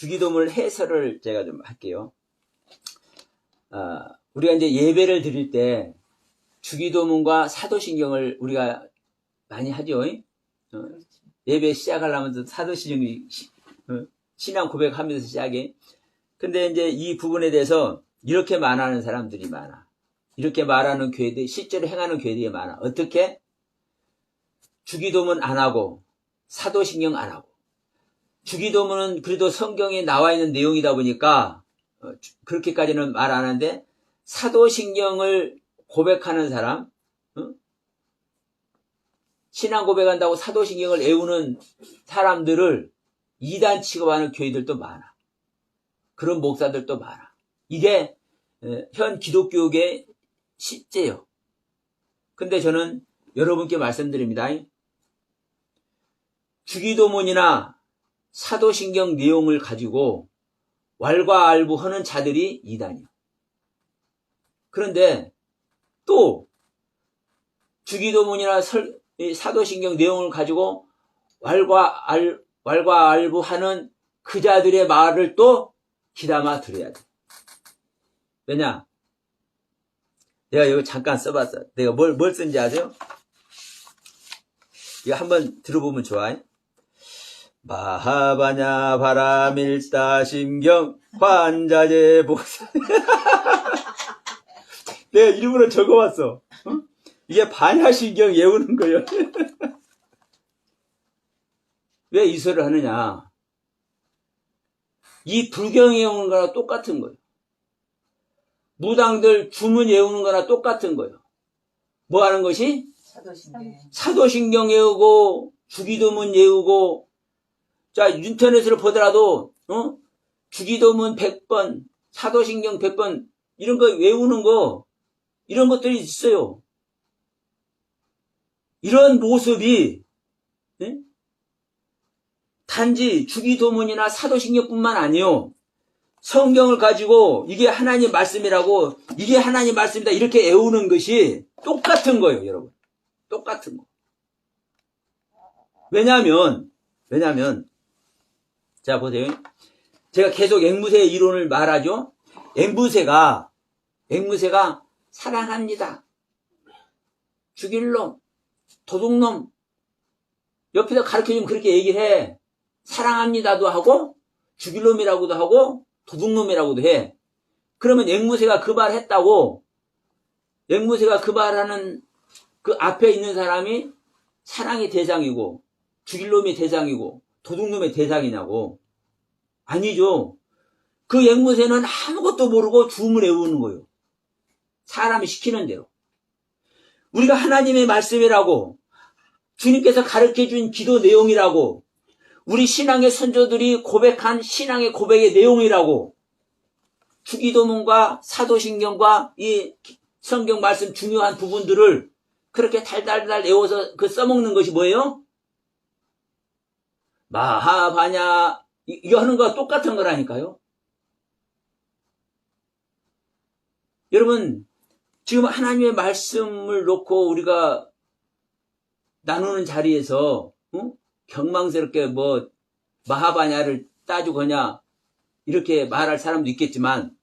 주기도문 해설을 제가 좀 할게요. 우리가 이제 예배를 드릴 때 주기도문과 사도신경을 우리가 많이 하죠. 예배 시작하려면 사도신경이 신앙 고백하면서 시작해. 근데 이제 이 부분에 대해서 이렇게 말하는 사람들이 많아. 이렇게 말하는 교회들이, 실제로 행하는 교회들이 많아. 어떻게? 주기도문 안 하고 사도신경 안 하고. 주기도문은 그래도 성경에 나와 있는 내용이다 보니까 그렇게까지는 말 안 하는데, 사도신경을 고백하는 사람, 신앙 고백한다고 사도신경을 외우는 사람들을 이단 취급하는 교회들도 많아. 그런 목사들도 많아. 이게 현 기독교계의 실제요. 근데 저는 여러분께 말씀드립니다. 주기도문이나 사도신경 내용을 가지고 왈가왈부하는 자들이 이단이요. 그런데 또 주기도문이나 사도신경 내용을 가지고 왈가왈부하는 그 자들의 말을 또 귀담아 들어야 돼. 왜냐? 내가 여기 잠깐 써봤어. 내가 뭘 쓴지 아세요? 이거 한번 들어보면 좋아. 마하바냐 바라밀다신경 관자재 복사. 내가 일부러 적어왔어. 이게 반야신경 외우는 거예요. 왜 이 소리를 하느냐? 이 불경 외우는 거나 똑같은 거예요. 무당들 주문 외우는 거나 똑같은 거예요. 뭐 하는 것이? 사도신경 외우고 주기도문 외우고. 자, 인터넷으로 보더라도 주기도문 100번, 사도신경 100번 이런 거 외우는 거, 이런 것들이 있어요. 이런 모습이 단지 주기도문이나 사도신경뿐만 아니요, 성경을 가지고 이게 하나님 말씀이라고, 이게 하나님 말씀이다 이렇게 외우는 것이 똑같은 거예요, 여러분. 똑같은 거. 왜냐하면 자, 보세요. 제가 계속 앵무새 이론을 말하죠. 앵무새가 사랑합니다. 죽일 놈, 도둑놈, 옆에서 가르쳐주면 그렇게 얘기를 해. 사랑합니다도 하고, 죽일 놈이라고도 하고, 도둑놈이라고도 해. 그러면 앵무새가 그 말 했다고, 앵무새가 그 말하는 그 앞에 있는 사람이 사랑의 대상이고, 죽일 놈이 대상이고, 도둑놈의 대상이냐고. 아니죠. 그 앵무새는 아무것도 모르고 주문 외우는 거예요. 사람이 시키는 대로. 우리가 하나님의 말씀이라고, 주님께서 가르쳐준 기도 내용이라고, 우리 신앙의 선조들이 고백한 신앙의 고백의 내용이라고, 주기도문과 사도신경과 이 성경 말씀 중요한 부분들을 그렇게 달달달 외워서 써먹는 것이 뭐예요? 마하바냐, 이거 하는 거와 똑같은 거라니까요. 여러분, 지금 하나님의 말씀을 놓고 우리가 나누는 자리에서 경망스럽게 뭐 마하바냐를 따지고 그냥 이렇게 말할 사람도 있겠지만,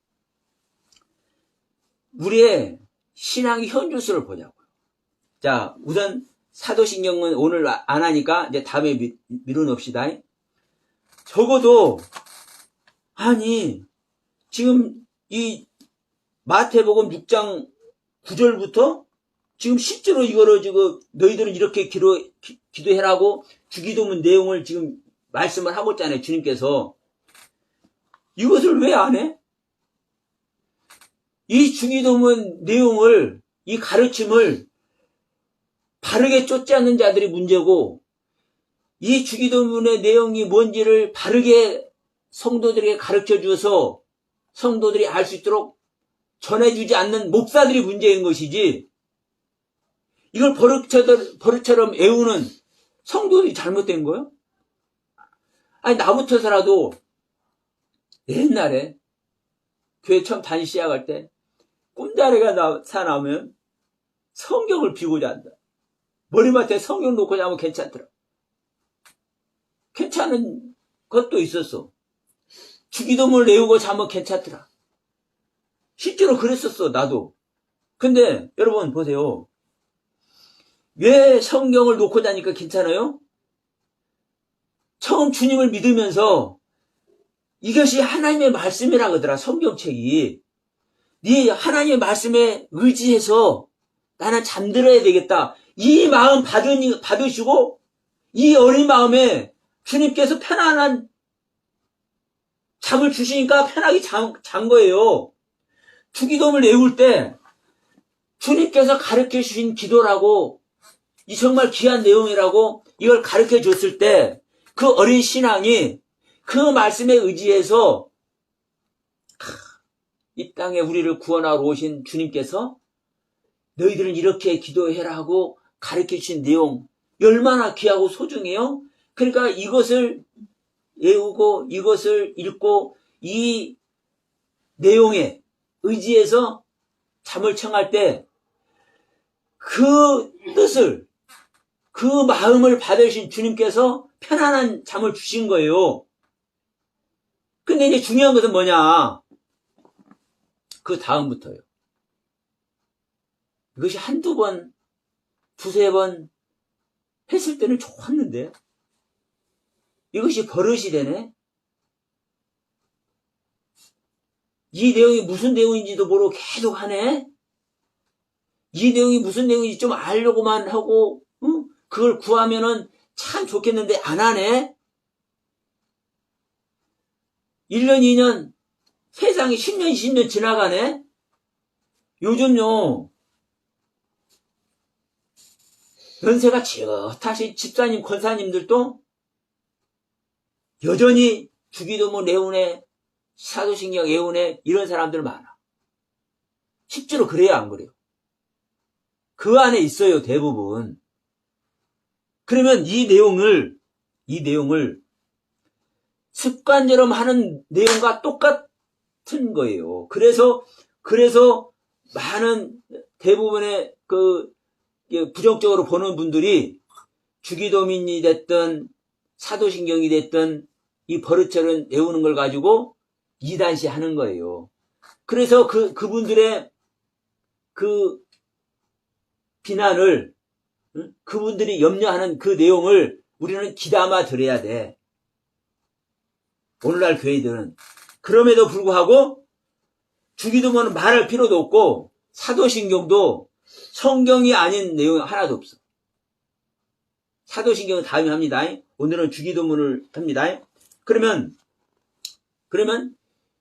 우리의 신앙의 현주소를 보자고요. 자, 우선 사도신경은 오늘 안 하니까 이제 다음에 미뤄놓읍시다. 적어도 아니 지금 이 마태복음 6장 9절부터 지금 실제로 이거를 지금 너희들은 이렇게 기도해라고 주기도문 내용을 지금 말씀을 하고 있잖아요. 주님께서. 이것을 왜 안 해? 이 주기도문 내용을, 이 가르침을 바르게 쫓지 않는 자들이 문제고, 이 주기도문의 내용이 뭔지를 바르게 성도들에게 가르쳐줘서 성도들이 알 수 있도록 전해주지 않는 목사들이 문제인 것이지, 이걸 버릇처럼 외우는 성도들이 잘못된 거예요? 아니, 나부터서라도 옛날에 교회 처음 다니기 시작할 때 꿈자리가 나오면 성경을 비고자 한다. 머리맡에 성경 놓고 자면 괜찮더라. 괜찮은 것도 있었어. 주기도문을 외우고 자면 괜찮더라. 실제로 그랬었어, 나도. 근데 여러분 보세요. 왜 성경을 놓고 자니까 괜찮아요? 처음 주님을 믿으면서 이것이 하나님의 말씀이라 그러더라, 성경책이. 네 하나님의 말씀에 의지해서 나는 잠들어야 되겠다. 이 마음 받으시고 이 어린 마음에 주님께서 편안한 잠을 주시니까 편하게 잔 거예요. 주기도문을 외울 때 주님께서 가르쳐 주신 기도라고, 이 정말 귀한 내용이라고 이걸 가르쳐 줬을 때 그 어린 신앙이 그 말씀에 의지해서 이 땅에 우리를 구원하러 오신 주님께서 너희들은 이렇게 기도해라 하고 가르쳐 주신 내용 얼마나 귀하고 소중해요? 그러니까 이것을 외우고 이것을 읽고 이 내용에 의지해서 잠을 청할 때 그 뜻을, 그 마음을 받으신 주님께서 편안한 잠을 주신 거예요. 근데 이제 중요한 것은 뭐냐? 그 다음부터요. 이것이 한두 번, 두세 번 했을 때는 좋았는데 이것이 버릇이 되네? 이 내용이 무슨 내용인지도 모르고 계속 하네? 이 내용이 무슨 내용인지 좀 알려고만 하고, 그걸 구하면은 참 좋겠는데 안 하네? 1년, 2년, 세상이 10년, 20년 지나가네? 요즘요, 연세가 지긋하신 집사님, 권사님들도 여전히 주기도문 외우네, 사도신경 외우네, 이런 사람들 많아. 실제로 그래요, 안 그래요? 그 안에 있어요, 대부분. 그러면 이 내용을 습관처럼 하는 내용과 똑같은 거예요. 그래서 많은 대부분의 부정적으로 보는 분들이 주기도문이 됐든 사도신경이 됐든 이 버릇처럼 외우는 걸 가지고 이단시 하는 거예요. 그래서 그분들의 그 비난을, 그분들이 염려하는 그 내용을 우리는 귀담아 들어야 돼. 오늘날 교회들은. 그럼에도 불구하고 주기도문은 말할 필요도 없고 사도신경도 성경이 아닌 내용이 하나도 없어. 사도신경은 다음에 합니다. 오늘은 주기도문을 합니다. 그러면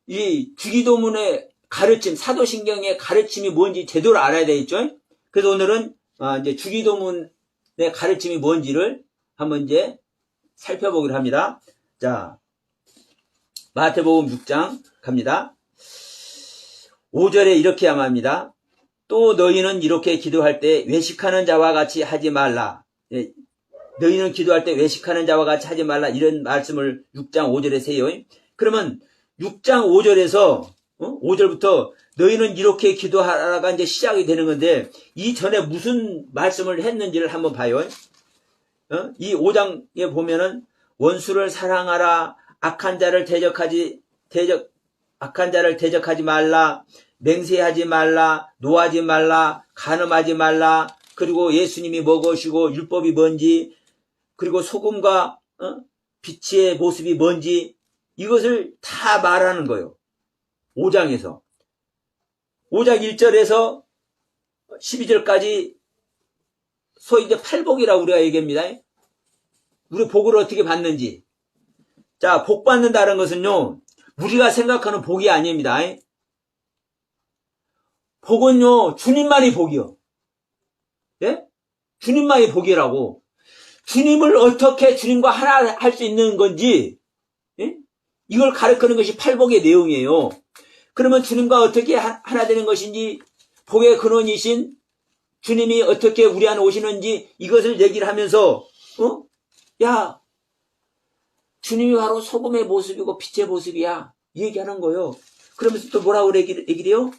이 주기도문의 가르침, 사도신경의 가르침이 뭔지 제대로 알아야 되겠죠? 그래서 오늘은 이제 주기도문의 가르침이 뭔지를 한번 이제 살펴보기로 합니다. 자, 마태복음 6장 갑니다. 5절에 이렇게 함합니다. 또 너희는 이렇게 기도할 때 외식하는 자와 같이 하지 말라. 예, 너희는 기도할 때 외식하는 자와 같이 하지 말라. 이런 말씀을 6장 5절에 세요. 그러면 6장 5절에서 5절부터 너희는 이렇게 기도하라가 이제 시작이 되는 건데, 이 전에 무슨 말씀을 했는지를 한번 봐요. 이 5장에 보면은 원수를 사랑하라, 악한 자를 대적하지 말라, 맹세하지 말라, 노하지 말라, 간음하지 말라, 그리고 예수님이 먹으시고 율법이 뭔지, 그리고 소금과 빛의 모습이 뭔지, 이것을 다 말하는 거예요. 5장에서. 5장 1절에서 12절까지 소위 이제 팔복이라고 우리가 얘기합니다. 우리 복을 어떻게 받는지. 자, 복 받는다는 것은요, 우리가 생각하는 복이 아닙니다. 복은요, 주님만이 복이요. 예? 주님만이 복이라고. 주님을 어떻게 주님과 하나 할 수 있는 건지, 예? 이걸 가르치는 것이 팔복의 내용이에요. 그러면 주님과 어떻게 하나 되는 것인지, 복의 근원이신 주님이 어떻게 우리 안에 오시는지, 이것을 얘기를 하면서, 야, 주님이 바로 소금의 모습이고 빛의 모습이야. 얘기하는 거예요. 그러면서 또 뭐라고 얘기를 해요?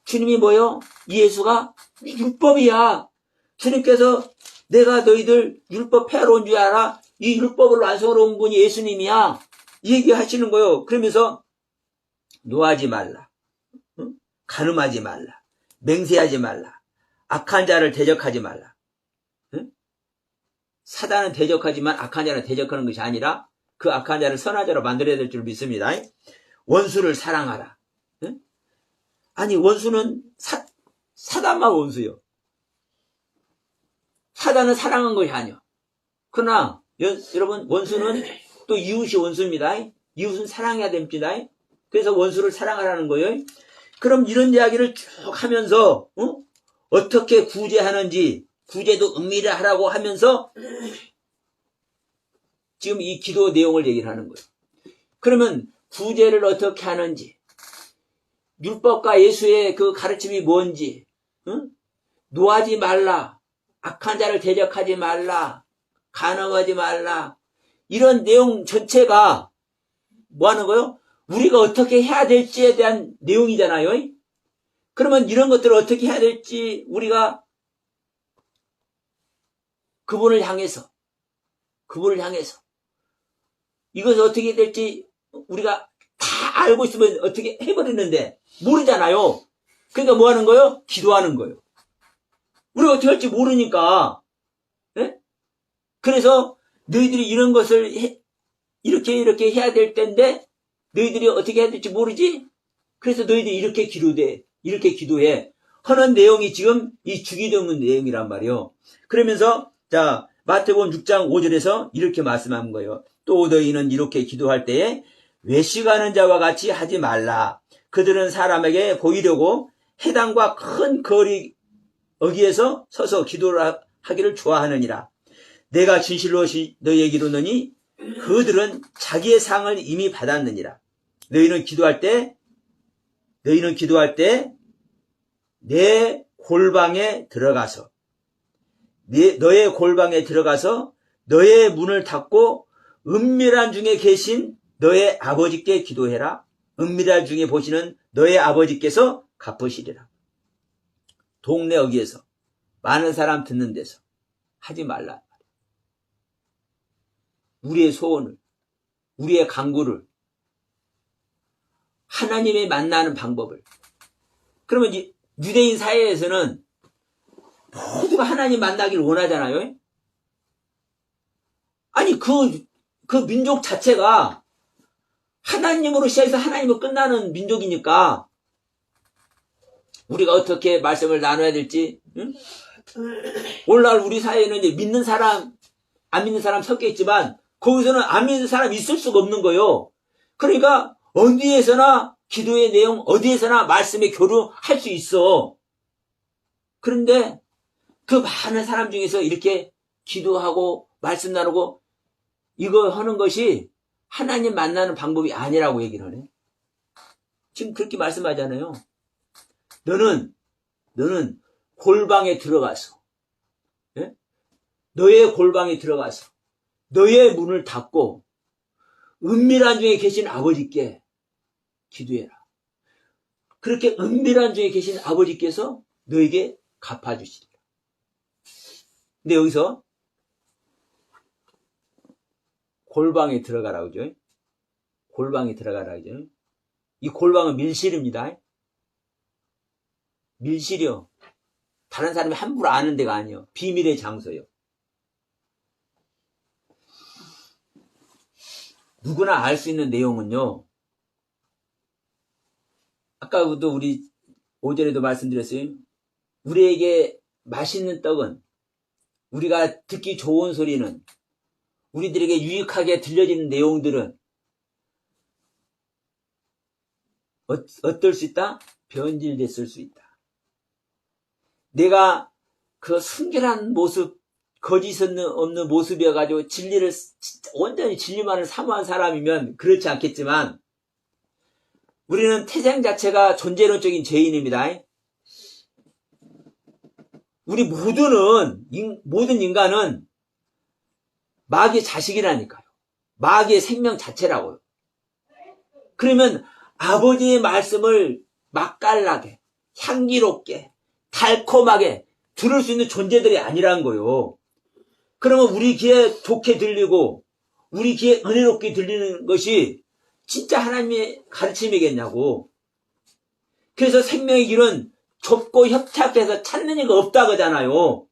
주님이 뭐요? 예수가 율법이야. 주님께서 내가 너희들 율법 폐하러 온 줄 알아? 이 율법을 완성하러 온 분이 예수님이야. 이 얘기하시는 거예요. 그러면서 노하지 말라. 응? 간음하지 말라. 맹세하지 말라. 악한 자를 대적하지 말라. 응? 사단은 대적하지만 악한 자는 대적하는 것이 아니라 그 악한 자를 선한 자로 만들어야 될 줄 믿습니다. 원수를 사랑하라. 응? 아니 원수는 사단만 원수요. 사단은 사랑한 것이 아니요. 그러나 여러분 원수는 또 이웃이 원수입니다. 이웃은 사랑해야 됩니다. 그래서 원수를 사랑하라는 거예요. 그럼 이런 이야기를 쭉 하면서 어떻게 구제하는지 구제도 은밀히 하라고 하면서 지금 이 기도 내용을 얘기를 하는 거예요. 그러면 구제를 어떻게 하는지 율법과 예수의 그 가르침이 뭔지 노하지 말라. 악한 자를 대적하지 말라. 간음하지 말라. 이런 내용 전체가 뭐 하는 거요? 우리가 어떻게 해야 될지에 대한 내용이잖아요. 그러면 이런 것들을 어떻게 해야 될지 우리가 그분을 향해서 이것을 어떻게 해야 될지 우리가 다 알고 있으면 어떻게 해버리는데 모르잖아요. 그러니까 뭐 하는 거예요? 기도하는 거예요. 우리가 어떻게 할지 모르니까. 네? 그래서 너희들이 이런 것을 이렇게 해야 될 텐데 너희들이 어떻게 해야 될지 모르지? 그래서 너희들이 이렇게 기도해 하는 내용이 지금 이 주기도문 내용이란 말이에요. 그러면서 자 마태복음 6장 5절에서 이렇게 말씀한 거예요. 또 너희는 이렇게 기도할 때에 외식하는 자와 같이 하지 말라. 그들은 사람에게 보이려고 회당과 큰 거리 어귀에서 서서 기도를 하기를 좋아하느니라. 내가 진실로 너희에게 이르노니 그들은 자기의 상을 이미 받았느니라. 너희는 기도할 때 내 골방에 들어가서 너의 골방에 들어가서 너의 문을 닫고 은밀한 중에 계신 너의 아버지께 기도해라. 은밀한 중에 보시는 너의 아버지께서 갚으시리라. 동네 어귀에서 많은 사람 듣는 데서 하지 말라. 우리의 소원을, 우리의 간구를, 하나님의 만나는 방법을. 그러면 유대인 사회에서는 모두가 하나님 만나기를 원하잖아요. 아니 그 민족 자체가 하나님으로 시작해서 하나님으로 끝나는 민족이니까 우리가 어떻게 말씀을 나눠야 될지. 응? 오늘날 우리 사회에는 이제 믿는 사람 안 믿는 사람 섞여 있지만 거기서는 안 믿는 사람이 있을 수가 없는 거예요. 그러니까 어디에서나 기도의 내용 어디에서나 말씀의 교류할 수 있어. 그런데 그 많은 사람 중에서 이렇게 기도하고 말씀 나누고 이거 하는 것이 하나님 만나는 방법이 아니라고 얘기를 하네. 지금 그렇게 말씀하잖아요. 너는 골방에 들어가서, 예? 너의 골방에 들어가서 너의 문을 닫고 은밀한 중에 계신 아버지께 기도해라. 그렇게 은밀한 중에 계신 아버지께서 너에게 갚아주시리라. 근데 여기서 골방에 들어가라고 그러죠. 골방에 들어가라고 그러죠. 이 골방은 밀실입니다. 밀실이요. 다른 사람이 함부로 아는 데가 아니에요. 비밀의 장소요. 누구나 알 수 있는 내용은요. 아까도 우리 오전에도 말씀드렸어요. 우리에게 맛있는 떡은, 우리가 듣기 좋은 소리는, 우리들에게 유익하게 들려지는 내용들은 어떨 수 있다? 변질됐을 수 있다. 내가 그 순결한 모습, 거짓 없는 모습이어가지고 진리를, 온전히 진리만을 사모한 사람이면 그렇지 않겠지만, 우리는 태생 자체가 존재론적인 죄인입니다. 우리 모든 인간은 마귀의 자식이라니까요. 마귀의 생명 자체라고요. 그러면 아버지의 말씀을 맛깔나게, 향기롭게, 달콤하게 들을 수 있는 존재들이 아니라는 거예요. 그러면 우리 귀에 좋게 들리고 우리 귀에 은혜롭게 들리는 것이 진짜 하나님의 가르침이겠냐고. 그래서 생명의 길은 좁고 협착해서 찾는 이가 없다 그러잖아요. 어?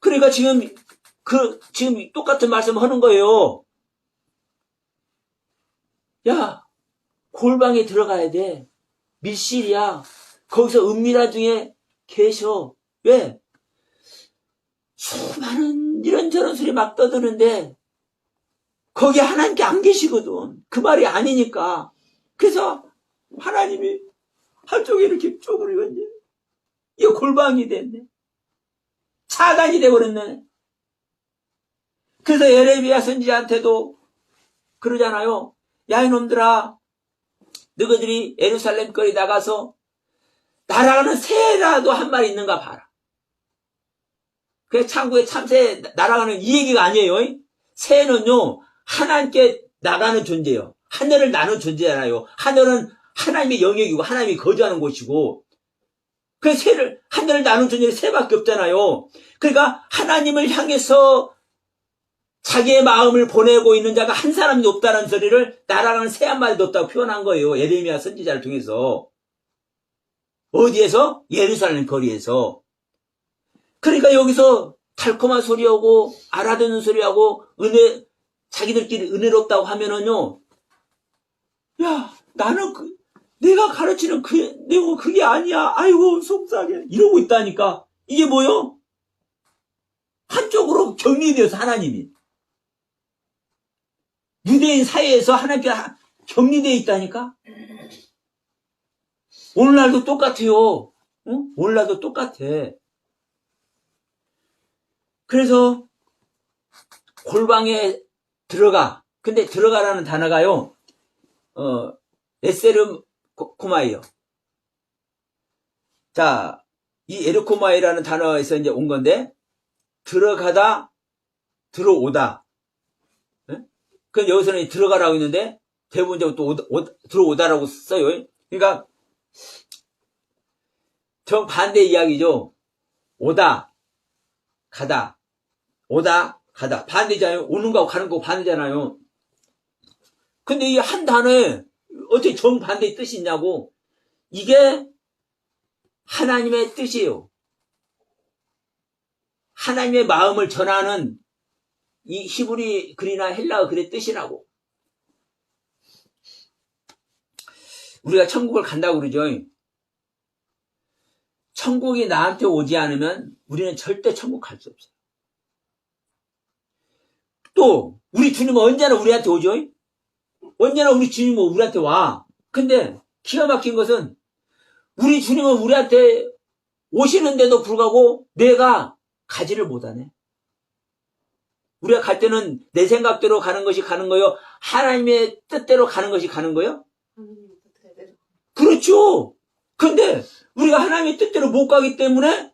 그러니까 지금 똑같은 말씀 하는 거예요. 야, 골방에 들어가야 돼. 밀실이야. 거기서 은밀한 중에 계셔. 왜? 수많은 이런저런 소리 막 떠드는데 거기 하나님께 안 계시거든. 그 말이 아니니까. 그래서 하나님이 한쪽에 이렇게 쪼그리겠네. 이게 골방이 됐네. 차단이 돼버렸네. 그래서 예레미야 선지자한테도 그러잖아요. 야, 이놈들아, 너희들이 예루살렘 거리 나가서 날아가는 새라도 한 마리 있는가 봐라. 그래서 창고에 참새 날아가는 이 얘기가 아니에요. 새는요, 하나님께 나가는 존재예요. 하늘을 나는 존재잖아요. 하늘은 하나님의 영역이고 하나님이 거주하는 곳이고, 그 새를, 하늘을 나는 존재는 새밖에 없잖아요. 그러니까 하나님을 향해서 자기의 마음을 보내고 있는 자가 한 사람도 없다는 소리를 날아가는 새 한 마리도 없다고 표현한 거예요. 예레미야 선지자를 통해서. 어디에서? 예루살렘 거리에서. 그러니까 여기서 달콤한 소리하고 알아듣는 소리하고 자기들끼리 은혜롭다고 하면은요, 야, 나는 내가 가르치는 내가 그게 아니야. 아이고, 속상해. 이러고 있다니까. 이게 뭐요? 한쪽으로 격리되어서 하나님이. 유대인 사회에서 하나님께 격리되어 있다니까? 오늘날도 똑같아요. 응? 오늘날도 똑같아. 그래서 골방에 들어가. 근데 들어가라는 단어가요, 에세름 코마이요. 자, 이 에르코마이라는 단어에서 이제 온 건데, 들어가다, 들어오다. 그 여기서는 들어가라고 했는데 대부분적으로 또 들어오다라고 써요. 그러니까 정반대 이야기죠. 오다, 가다, 오다, 가다. 반대잖아요. 오는 거하고 가는 거하고 반대잖아요. 근데 이 한 단어에 어떻게 정반대의 뜻이 있냐고. 이게 하나님의 뜻이에요. 하나님의 마음을 전하는 이 히브리 글이나 헬라어 글의 뜻이라고. 우리가 천국을 간다고 그러죠. 천국이 나한테 오지 않으면 우리는 절대 천국 갈 수 없어요. 또 우리 주님은 언제나 우리한테 오죠. 언제나 우리 주님은 우리한테 와. 근데 기가 막힌 것은 우리 주님은 우리한테 오시는데도 불구하고 내가 가지를 못하네. 우리가 갈 때는 내 생각대로 가는 것이 가는 거요? 하나님의 뜻대로 가는 것이 가는 거요? 그렇죠. 근데 우리가 하나님의 뜻대로 못 가기 때문에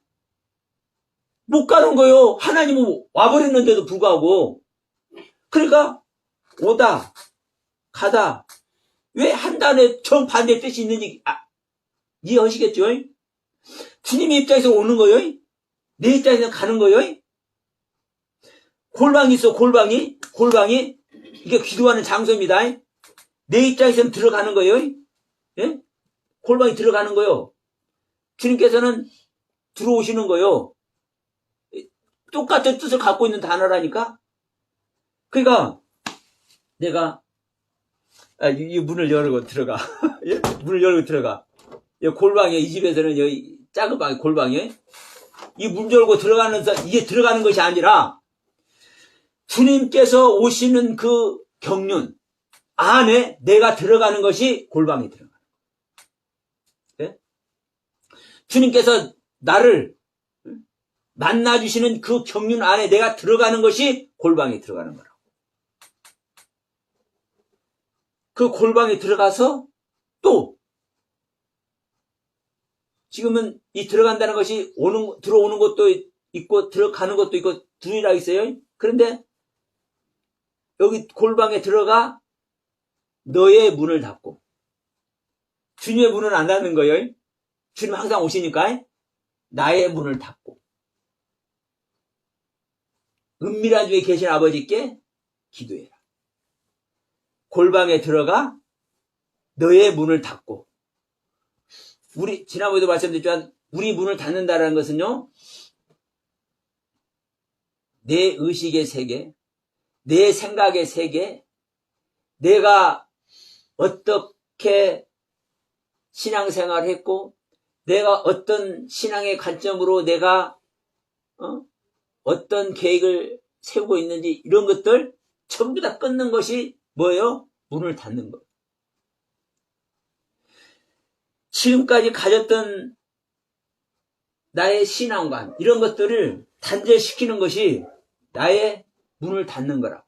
못 가는 거요. 하나님은 와버렸는데도 불구하고. 그러니까 오다, 가다. 왜 한 단에 정반대 뜻이 있는지 이해하시겠죠? 주님의 입장에서 오는 거요. 내 입장에서 가는 거요. 골방이 있어, 골방이. 이게 기도하는 장소입니다. 내 입장에서는 들어가는 거예요. 예? 골방이 들어가는 거요. 주님께서는 들어오시는 거요. 똑같은 뜻을 갖고 있는 단어라니까. 그러니까 내가 이 문을 열고 들어가. 예? 문을 열고 들어가. 골방에, 이 집에서는 여기 작은 방에 골방에 이 문 열고 이게 들어가는 것이 아니라 주님께서 오시는 그 경륜 안에 내가 들어가는 것이 골방에 들어가는 거예요. 네? 주님께서 나를 만나주시는 그 경륜 안에 내가 들어가는 것이 골방에 들어가는 거라고. 그 골방에 들어가서 또 지금은 이 들어간다는 것이 들어오는 것도 있고 들어가는 것도 있고 둘이라 있어요. 그런데 여기 골방에 들어가 너의 문을 닫고 주님의 문은 안 닫는 거예요. 주님 항상 오시니까 나의 문을 닫고 은밀한 중에 계신 아버지께 기도해라. 골방에 들어가 너의 문을 닫고, 지난번에도 말씀드렸지만 우리 문을 닫는다는 것은요, 내 의식의 세계, 내 생각의 세계, 내가 어떻게 신앙생활을 했고, 내가 어떤 신앙의 관점으로 내가 어떤 계획을 세우고 있는지, 이런 것들 전부 다 끊는 것이 뭐예요? 문을 닫는 것. 지금까지 가졌던 나의 신앙관, 이런 것들을 단절시키는 것이 나의 문을 닫는 거라고.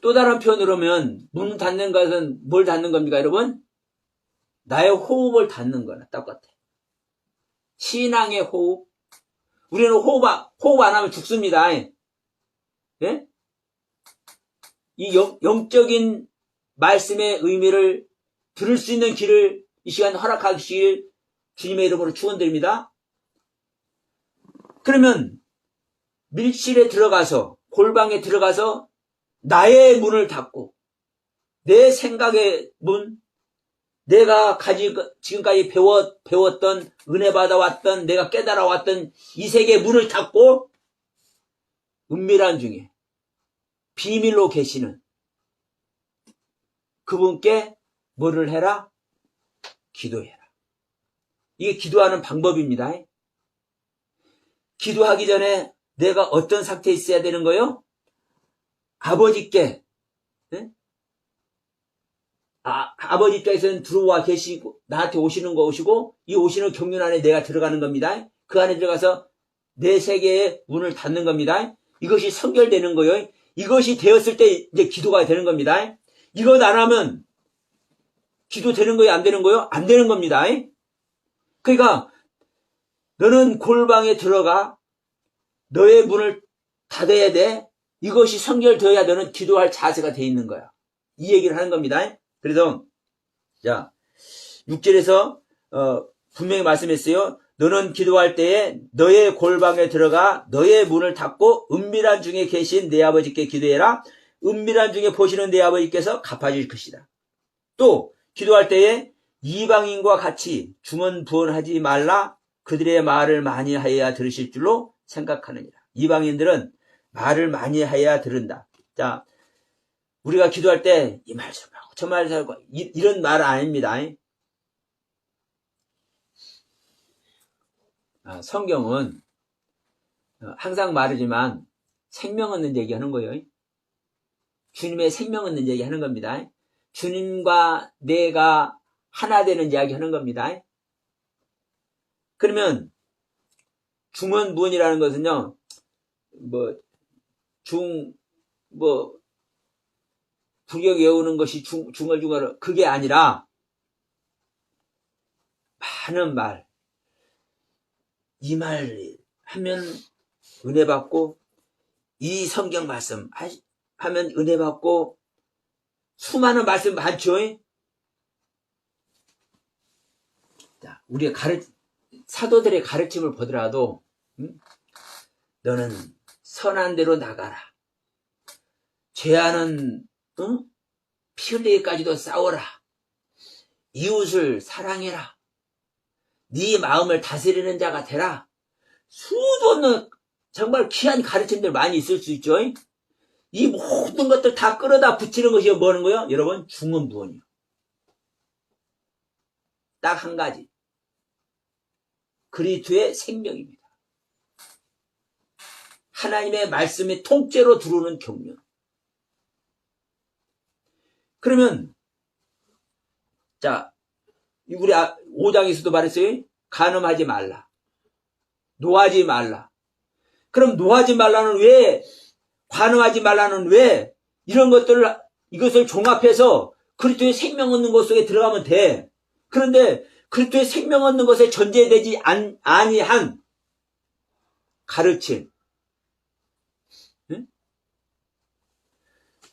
또 다른 표현으로 하면 문 닫는 것은 뭘 닫는 겁니까, 여러분? 나의 호흡을 닫는 거나 똑같아. 신앙의 호흡. 우리는 호흡 안 하면 죽습니다. 예? 이 영적인 말씀의 의미를 들을 수 있는 길을 이 시간 허락하시길 주님의 이름으로 축원드립니다. 그러면 밀실에 들어가서, 골방에 들어가서 나의 문을 닫고, 내 생각의 문, 내가 지금까지 배웠던, 은혜 받아왔던, 내가 깨달아왔던 이 세계의 문을 닫고, 은밀한 중에 비밀로 계시는 그분께 뭐를 해라? 기도해라. 이게 기도하는 방법입니다. 기도하기 전에 내가 어떤 상태에 있어야 되는 거요? 아버지께, 아버지 입장에서는 들어와 계시고, 나한테 오시는 거 오시고, 이 오시는 경륜 안에 내가 들어가는 겁니다. 그 안에 들어가서 내 세계의 문을 닫는 겁니다. 이것이 선결되는 거예요. 이것이 되었을 때 이제 기도가 되는 겁니다. 이것 안 하면 기도 되는 거예요? 안 되는 거예요? 안 되는 겁니다. 그러니까 너는 골방에 들어가 너의 문을 닫아야 돼. 이것이 선결되어야 너는 기도할 자세가 돼 있는 거야. 이 얘기를 하는 겁니다. 그래서 자 6절에서 분명히 말씀했어요. 너는 기도할 때에 너의 골방에 들어가 너의 문을 닫고 은밀한 중에 계신 내 아버지께 기도해라. 은밀한 중에 보시는 내 아버지께서 갚아줄 것이다. 또 기도할 때에 이방인과 같이 중언부언하지 말라. 그들의 말을 많이 하여야 들으실 줄로 생각하느니라. 이방인들은 말을 많이 해야 들은다. 자, 우리가 기도할 때 이 말 좀 하고 저 말 좀 하고 이런 말 아닙니다. 성경은 항상 말하지만 생명 얻는 얘기하는 거예요. 주님의 생명 얻는 얘기하는 겁니다. 주님과 내가 하나 되는 이야기하는 겁니다. 그러면 중언부언이라는 것은요, 불경 외우는 것이 중얼중얼 그게 아니라 많은 말, 이 말 하면 은혜 받고, 이 성경 말씀 하면 은혜 받고, 수많은 말씀 많죠. 자, 우리가 사도들의 가르침을 보더라도 너는 선한 대로 나가라. 죄하는 피 흘리기까지도 싸워라. 이웃을 사랑해라. 네 마음을 다스리는 자가 되라. 수도 없는 정말 귀한 가르침들 많이 있을 수 있죠. 이 모든 것들 다 끌어다 붙이는 것이 뭐는 거예요? 여러분, 중언부언이요. 딱 한 가지. 그리스도의 생명입니다. 하나님의 말씀이 통째로 들어오는 경륜. 그러면 자, 우리 5장에서도 말했어요. 간음하지 말라. 노하지 말라. 그럼 노하지 말라는 왜, 간음하지 말라는 왜, 이것을 종합해서 그리스도의 생명 얻는 것 속에 들어가면 돼. 그런데 그리스도의 생명 얻는 것에 전제되지 아니한 가르침. 응?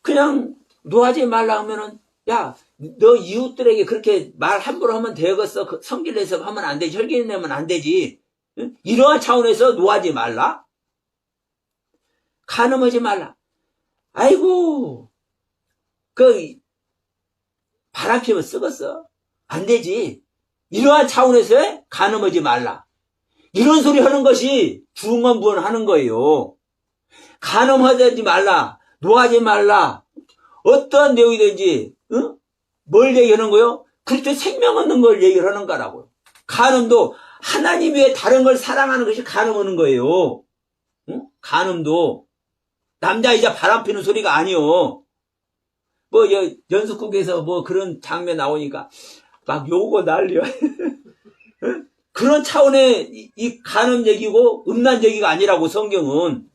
그냥 노하지 말라 하면은, 야, 너 이웃들에게 그렇게 말 함부로 하면 되겠어. 성질 내서 하면 안 되지. 혈기 내면 안 되지. 응? 이러한 차원에서 노하지 말라. 간음하지 말라. 아이고, 바람 피면 썩었어. 안 되지. 이러한 차원에서 간음하지 말라. 이런 소리 하는 것이 중언부언 하는 거예요. 간음하지 말라. 노하지 말라. 어떠한 내용이든지, 응? 뭘 얘기하는 거요? 그리스도 생명 얻는 걸 얘기를 하는 거라고요. 간음도 하나님 외에 다른 걸 사랑하는 것이 간음하는 거예요. 응? 간음도 남자이자 바람 피는 소리가 아니요. 연습국에서 그런 장면 나오니까 막 욕하고 난리야. 그런 차원의 이 간음 얘기고 음란 얘기가 아니라고. 성경은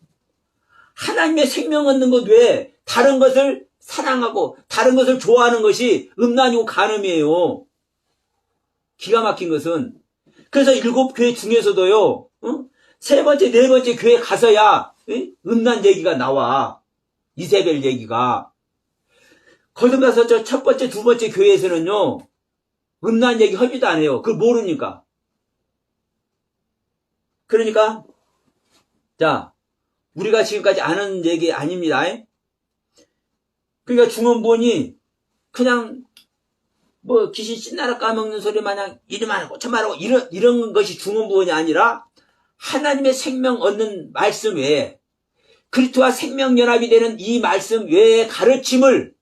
하나님의 생명 얻는 것 외에 다른 것을 사랑하고 다른 것을 좋아하는 것이 음란이고 간음이에요. 기가 막힌 것은. 그래서 7교회 중에서도요, 세 번째, 네 번째 교회 가서야 음란 얘기가 나와. 이세벨 얘기가. 거기 가서 저 첫 번째, 두 번째 교회에서는요, 음란 얘기 허비도 안 해요. 그걸 모르니까. 그러니까, 자, 우리가 지금까지 아는 얘기 아닙니다. 그러니까 중언부언이 그냥 귀신 씻나라 까먹는 소리 마냥 이리 말하고 저 말하고 이런 것이 중언부언이 아니라 하나님의 생명 얻는 말씀 외에 그리스도와 생명연합이 되는 이 말씀 외의 가르침을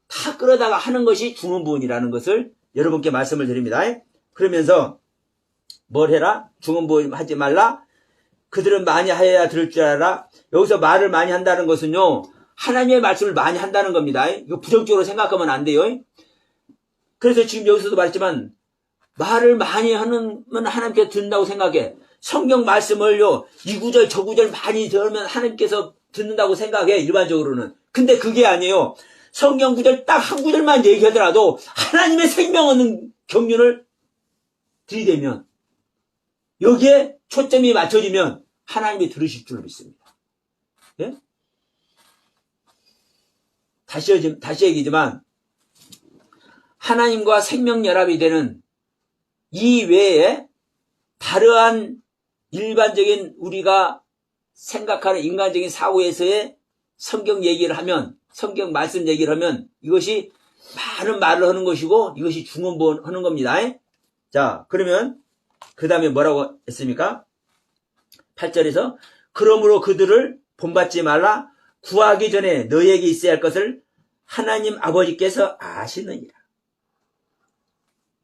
다 끌어다가 하는 것이 중언부언이라는 것을 여러분께 말씀을 드립니다. 그러면서 뭘 해라? 중언부언 하지 말라. 그들은 많이 하여야 들을 줄 알아. 여기서 말을 많이 한다는 것은요, 하나님의 말씀을 많이 한다는 겁니다. 이거 부정적으로 생각하면 안 돼요. 그래서 지금 여기서도 말했지만 말을 많이 하면 하나님께서 듣는다고 생각해. 성경 말씀을요, 이 구절 저 구절 많이 들으면 하나님께서 듣는다고 생각해, 일반적으로는. 근데 그게 아니에요. 성경 구절 딱 한 구절만 얘기하더라도 하나님의 생명 얻는 경륜을 들이대면, 여기에 초점이 맞춰지면 하나님이 들으실 줄 믿습니다. 예? 다시 얘기지만 하나님과 생명연합이 되는 이 외에 다르한 일반적인 우리가 생각하는 인간적인 사고에서의 성경 얘기를 하면, 성경 말씀 얘기를 하면 이것이 많은 말을 하는 것이고 이것이 중언부언 하는 겁니다. 자, 그러면 그 다음에 뭐라고 했습니까? 8절에서 그러므로 그들을 본받지 말라. 구하기 전에 너에게 있어야 할 것을 하나님 아버지께서 아시느니라.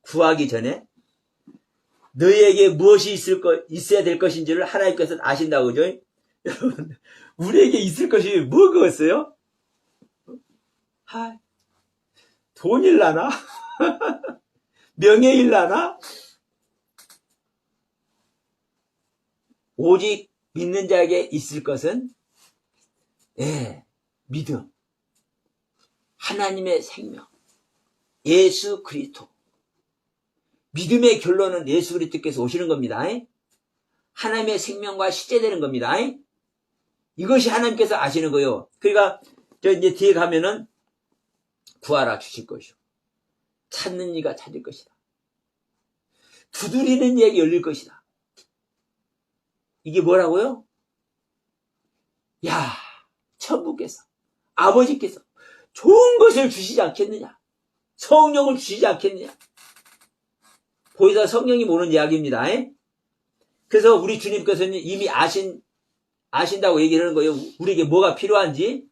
구하기 전에 너에게 무엇이 있어야 될 것인지를 하나님께서 아신다고 그죠? 여러분, 우리에게 있을 것이 뭐겠어요? 돈일라나? 명예일라나? 오직 믿는 자에게 있을 것은 믿음, 하나님의 생명, 예수 그리스도. 믿음의 결론은 예수 그리스도께서 오시는 겁니다. 하나님의 생명과 실제되는 겁니다. 이것이 하나님께서 아시는 거예요. 그러니까 이제 뒤에 가면은 구하라 주실 것이요, 찾는 이가 찾을 것이다, 두드리는 이에게 열릴 것이다. 이게 뭐라고요? 야, 천부께서, 아버지께서 좋은 것을 주시지 않겠느냐? 성령을 주시지 않겠느냐? 거기다 성령이 오는 이야기입니다. 그래서 우리 주님께서는 이미 아신다고 얘기를 하는 거예요. 우리에게 뭐가 필요한지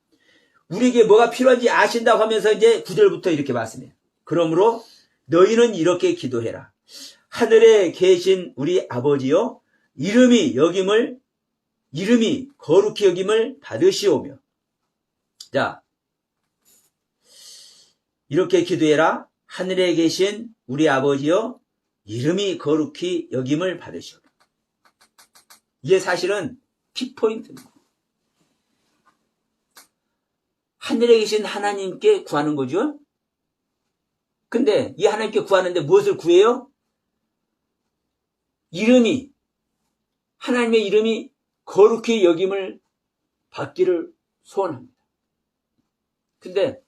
아신다고 하면서 이제 9절부터 이렇게 말씀해요. 그러므로 너희는 이렇게 기도해라. 하늘에 계신 우리 아버지여, 이름이 거룩히 여김을 받으시오며. 자, 이렇게 기도해라. 하늘에 계신 우리 아버지여, 이름이 거룩히 여김을 받으시오며. 이게 사실은 키포인트입니다. 하늘에 계신 하나님께 구하는 거죠. 근데 이 하나님께 구하는데 무엇을 구해요? 하나님의 이름이 거룩히 여김을 받기를 소원합니다. 근데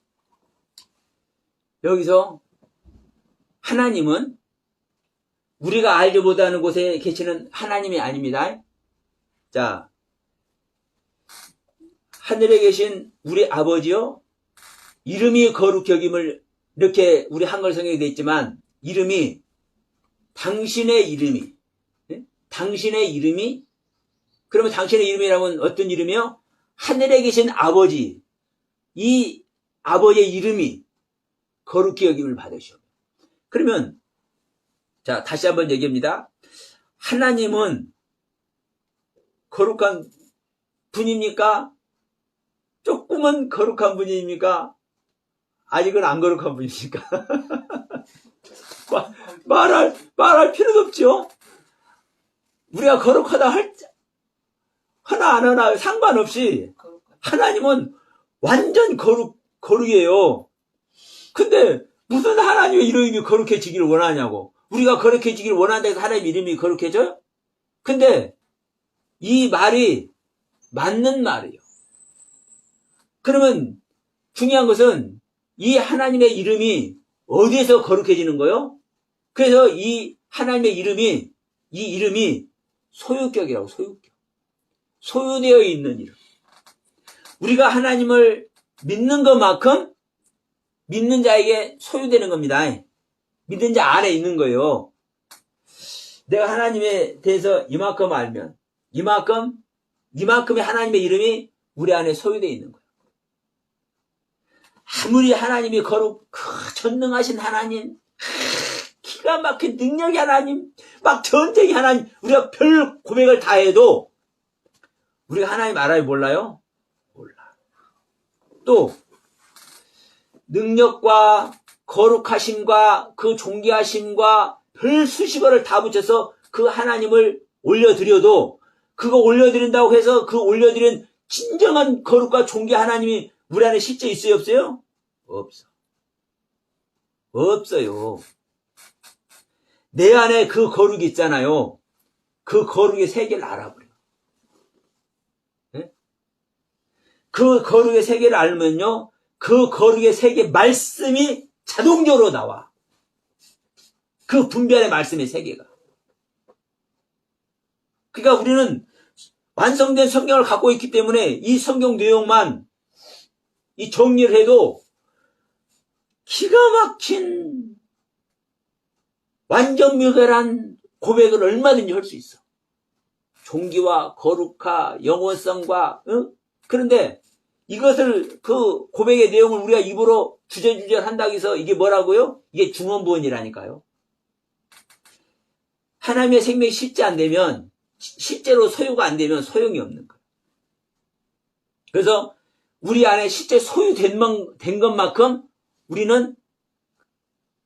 여기서 하나님은 우리가 알지 못하는 곳에 계시는 하나님이 아닙니다. 자, 하늘에 계신 우리 아버지요, 이름이 거룩히 여김을, 이렇게 우리 한글 성경에 되어 있지만, 이름이, 당신의 이름이, 당신의 이름이, 그러면 당신의 이름이라면 어떤 이름이요? 하늘에 계신 아버지, 이 아버지의 이름이 거룩히 여김을 받으시오. 그러면, 자, 다시 한번 얘기합니다. 하나님은 거룩한 분입니까? 조금은 거룩한 분입니까? 아직은 안 거룩한 분입니까? 말할 필요도 없죠? 우리가 거룩하다 하나 안 하나 상관없이 하나님은 완전 거룩이에요. 근데 무슨 하나님의 이름이 거룩해지기를 원하냐고. 우리가 거룩해지기를 원한다 해서 하나님의 이름이 거룩해져요? 근데 이 말이 맞는 말이에요. 그러면 중요한 것은 이 하나님의 이름이 어디에서 거룩해지는 거예요? 그래서 이 하나님의 이름이, 이 이름이 소유격이라고, 소유격. 소유되어 있는 이름. 우리가 하나님을 믿는 것만큼 믿는 자에게 소유되는 겁니다. 믿는 자 안에 있는 거예요. 내가 하나님에 대해서 이만큼 알면, 이만큼의 하나님의 이름이 우리 안에 소유되어 있는 거예요. 아무리 하나님이 전능하신 하나님, 기가 막힌 능력의 하나님, 막 전쟁의 하나님, 우리가 별 고백을 다 해도 우리가 하나님 알아요? 몰라요? 몰라. 또 능력과 거룩하심과 그 존귀하심과 별 수식어를 다 붙여서 그 하나님을 올려드려도 그거 올려드린다고 해서 그 올려드린 진정한 거룩과 존귀 하나님이 우리 안에 실제 있어요? 없어요? 없어. 없어요. 내 안에 그 거룩이 있잖아요. 그 거룩의 세계를 알아버려. 네? 그 거룩의 세계를 알면요, 그 거룩의 세계 말씀이 자동적으로 나와. 그 분별의 말씀의 세계가. 그러니까 우리는 완성된 성경을 갖고 있기 때문에 이 성경 내용만 이 정리를 해도 기가 막힌 완전 묘결한 고백을 얼마든지 할 수 있어. 존귀와 거룩과 영원성과, 그런데 이것을, 그 고백의 내용을 우리가 입으로 주저주저 한다고 해서 이게 뭐라고요? 이게 중언부언이라니까요. 하나님의 생명이 실제 안 되면, 실제로 소유가 안 되면 소용이 없는 거예요. 그래서 우리 안에 실제 소유된 것만큼 우리는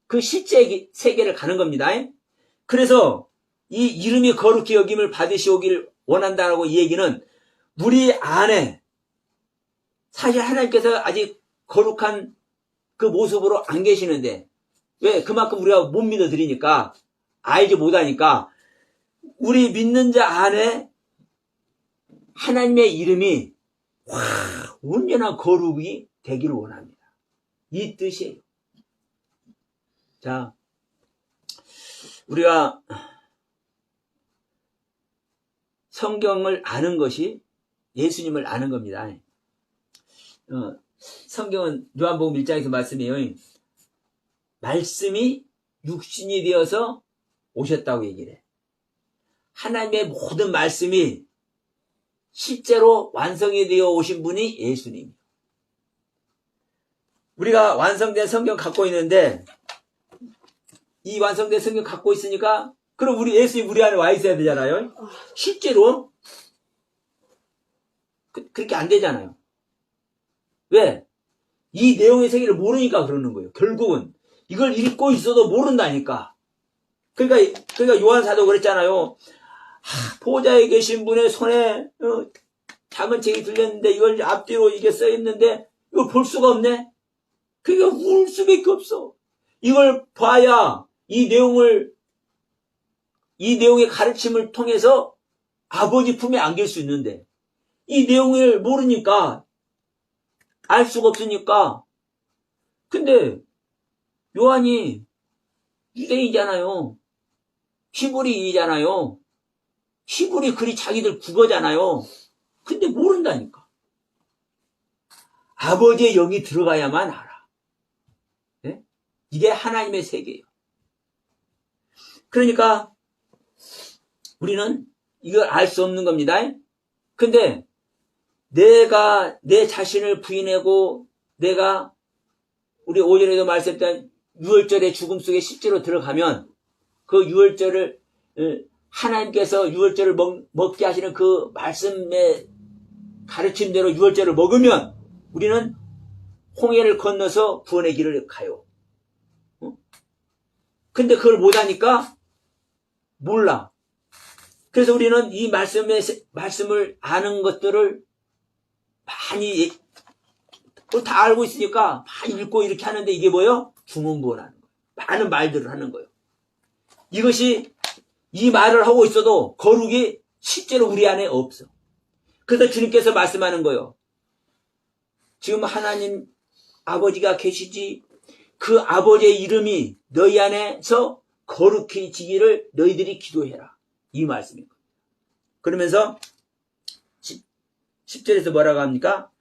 그 실제 세계를 가는 겁니다. 그래서 이 이름이 거룩히 여김을 받으시오길 원한다라고 이 얘기는 우리 안에 사실 하나님께서 아직 거룩한 그 모습으로 안 계시는데, 왜? 그만큼 우리가 못 믿어드리니까, 알지 못하니까 우리 믿는 자 안에 하나님의 이름이 온전한 거룩이 되기를 원합니다. 이 뜻이에요. 자, 우리가 성경을 아는 것이 예수님을 아는 겁니다. 성경은 요한복음 1장에서 말씀이에요. 말씀이 육신이 되어서 오셨다고 얘기를 해. 하나님의 모든 말씀이 실제로 완성이 되어 오신 분이 예수님. 우리가 완성된 성경 갖고 있는데, 이 완성된 성경 갖고 있으니까, 그럼 우리 예수님 우리 안에 와 있어야 되잖아요. 실제로 그렇게 안 되잖아요. 왜? 이 내용의 세계를 모르니까 그러는 거예요. 결국은 이걸 읽고 있어도 모른다니까. 그러니까 요한 사도 그랬잖아요. 보좌에 계신 분의 손에 작은 책이 들렸는데 이걸 앞뒤로 이게 써 있는데 이걸 볼 수가 없네. 그러니까 울 수밖에 없어. 이걸 봐야 이 내용의 가르침을 통해서 아버지 품에 안길 수 있는데, 이 내용을 모르니까 알 수가 없으니까. 근데 요한이 유대인이잖아요. 히브리인이잖아요. 히브리 글이 자기들 국어잖아요. 근데 모른다니까. 아버지의 영이 들어가야만 알아. 네? 이게 하나님의 세계예요. 그러니까 우리는 이걸 알 수 없는 겁니다. 근데 내가 내 자신을 부인하고 내가 우리 오전에도 말씀했던 유월절의 죽음 속에 실제로 들어가면 그 유월절을 하나님께서 유월절을 먹게 하시는 그 말씀의 가르침대로 유월절을 먹으면 우리는 홍해를 건너서 구원의 길을 가요. 근데 그걸 못하니까 몰라. 그래서 우리는 이 말씀을 아는 것들을 많이 다 알고 있으니까 많이 읽고 이렇게 하는데 이게 뭐예요? 중언부언하는 거예요. 많은 말들을 하는 거예요. 이것이 이 말을 하고 있어도 거룩이 실제로 우리 안에 없어. 그래서 주님께서 말씀하는 거예요. 지금 하나님 아버지가 계시지 그 아버지의 이름이 너희 안에서 거룩해지기를 너희들이 기도해라. 이 말씀입니다. 그러면서 10절에서 뭐라고 합니까?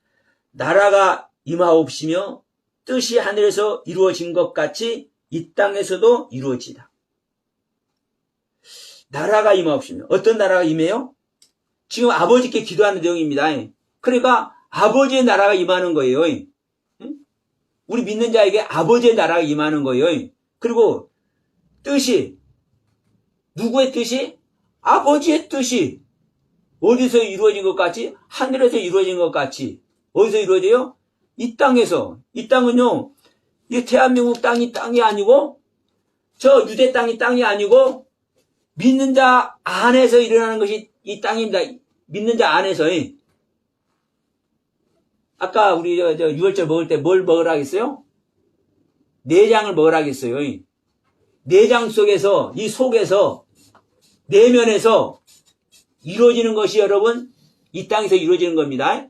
나라가 임하옵시며 뜻이 하늘에서 이루어진 것 같이 이 땅에서도 이루어지다. 나라가 임하옵시며 어떤 나라가 임해요? 지금 아버지께 기도하는 내용입니다. 그러니까 아버지의 나라가 임하는 거예요. 우리 믿는 자에게 아버지의 나라가 임하는 거예요. 그리고 뜻이 누구의 뜻이? 아버지의 뜻이 어디서 이루어진 것 같이? 하늘에서 이루어진 것 같이. 어디서 이루어져요? 이 땅에서. 이 땅은요, 이 대한민국 땅이 아니고, 저 유대 땅이 아니고, 믿는 자 안에서 일어나는 것이 이 땅입니다. 믿는 자 안에서. 아까 우리 유월절 먹을 때 뭘 먹으라 했어요? 내장을 먹으라 했어요. 내장 속에서, 이 속에서, 내면에서 이루어지는 것이 여러분, 이 땅에서 이루어지는 겁니다.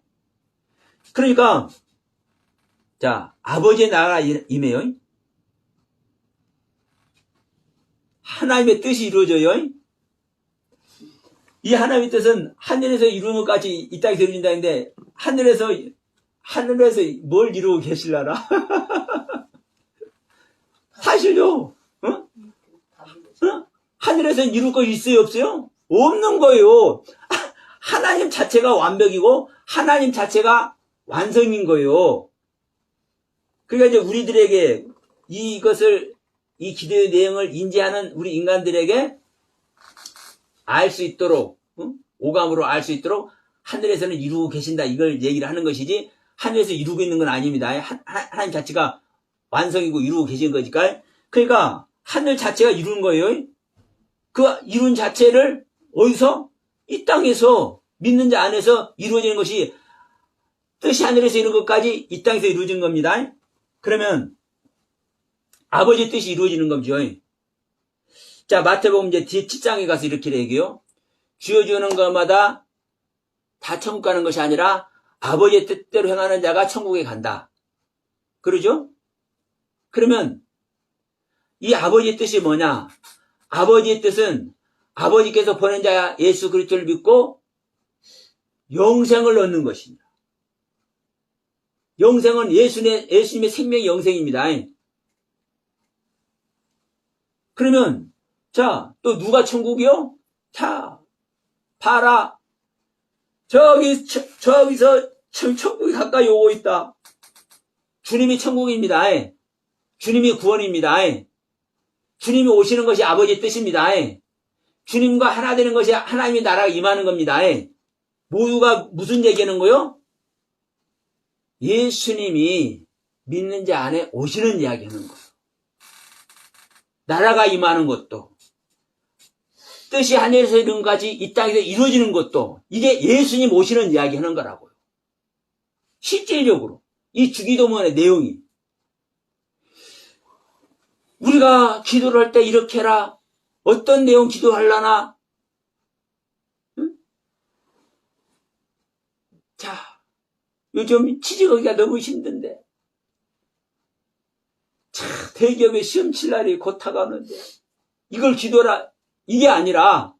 그러니까, 자, 아버지의 나라가 임해요. 하나님의 뜻이 이루어져요. 이 하나님의 뜻은 하늘에서 이루는 것까지 이 땅에서 이루어진다는데, 하늘에서 뭘 이루고 계실라나? 사실요, 하늘에서 이룰 거 있어요, 없어요? 없는 거예요. 하나님 자체가 완벽이고, 하나님 자체가 완성인 거예요. 그러니까 이제 우리들에게 이 기도의 내용을 인지하는 우리 인간들에게 알 수 있도록, 오감으로 알 수 있도록 하늘에서는 이루고 계신다. 이걸 얘기를 하는 것이지, 하늘에서 이루고 있는 건 아닙니다. 하나님 자체가 완성이고 이루고 계신 거니까. 그러니까 하늘 자체가 이루는 거예요. 그 이룬 자체를 어디서? 이 땅에서 믿는 자 안에서 이루어지는 것이 뜻이 하늘에서 이루는 것까지 이 땅에서 이루어진 겁니다. 그러면 아버지의 뜻이 이루어지는 거죠. 자, 마태복음 이제 뒤 7장에 가서 이렇게 얘기해요. 주어지는 것마다 다 천국 가는 것이 아니라 아버지의 뜻대로 행하는 자가 천국에 간다. 그러죠? 그러면 이 아버지의 뜻이 뭐냐? 아버지의 뜻은 아버지께서 보낸 자 예수 그리스도를 믿고 영생을 얻는 것입니다. 영생은 예수님의 생명의 영생입니다. 그러면 자, 또 누가 천국이요? 자, 봐라. 저기서 천국이 가까이 오고 있다. 주님이 천국입니다. 주님이 구원입니다. 주님이 오시는 것이 아버지의 뜻입니다. 주님과 하나 되는 것이 하나님의 나라가 임하는 겁니다. 모두가 무슨 얘기하는 거요? 예수님이 믿는 자 안에 오시는 이야기하는 거예요. 나라가 임하는 것도, 뜻이 하늘에서 이룬 것까지 이 땅에서 이루어지는 것도, 이게 예수님 오시는 이야기하는 거라고요. 실질적으로 이 주기도문의 내용이. 우리가 기도를 할 때 이렇게 해라. 어떤 내용 기도하려나? 응? 자, 요즘 취직하기가 너무 힘든데. 참, 대기업에 시험 칠 날이 곧 다가오는데. 이걸 기도라. 이게 아니라,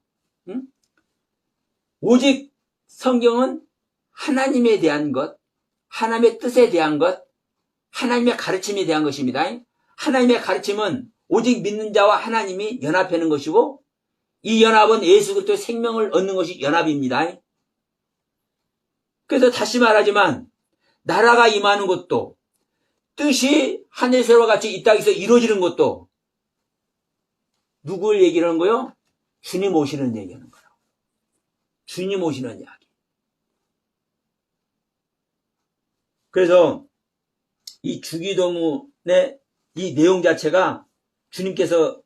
오직 성경은 하나님에 대한 것, 하나님의 뜻에 대한 것, 하나님의 가르침에 대한 것입니다. 하나님의 가르침은 오직 믿는 자와 하나님이 연합하는 것이고, 이 연합은 예수 그리스도의 생명을 얻는 것이 연합입니다. 그래서 다시 말하지만 나라가 임하는 것도, 뜻이 하늘에서와 같이 이 땅에서 이루어지는 것도 누구를 얘기하는 거요? 주님 오시는 얘기하는 거라고. 주님 오시는 이야기. 그래서 이 주기도문의 이 내용 자체가 주님께서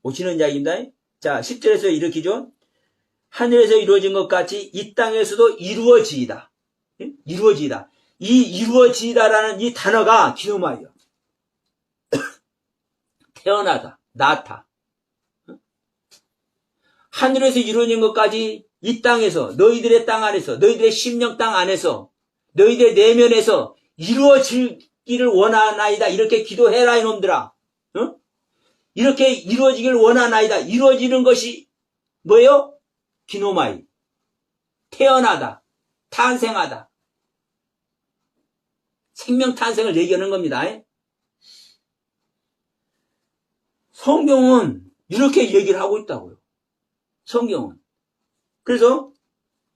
오시는 이야기입니다. 자, 10절에서 이렇게죠. 하늘에서 이루어진 것 같이 이 땅에서도 이루어지이다. 이루어지이다. 이 이루어지이다라는 이 단어가 기노마이요. 태어나다, 낳다. 하늘에서 이루어진 것까지 이 땅에서, 너희들의 땅 안에서, 너희들의 심령 땅 안에서, 너희들의 내면에서 이루어지기를 원하나이다. 이렇게 기도해라 이놈들아. 응? 이렇게 이루어지기를 원하나이다. 이루어지는 것이 뭐예요? 기노마이. 태어나다, 탄생하다. 생명 탄생을 얘기하는 겁니다. 성경은 이렇게 얘기를 하고 있다고요. 성경은. 그래서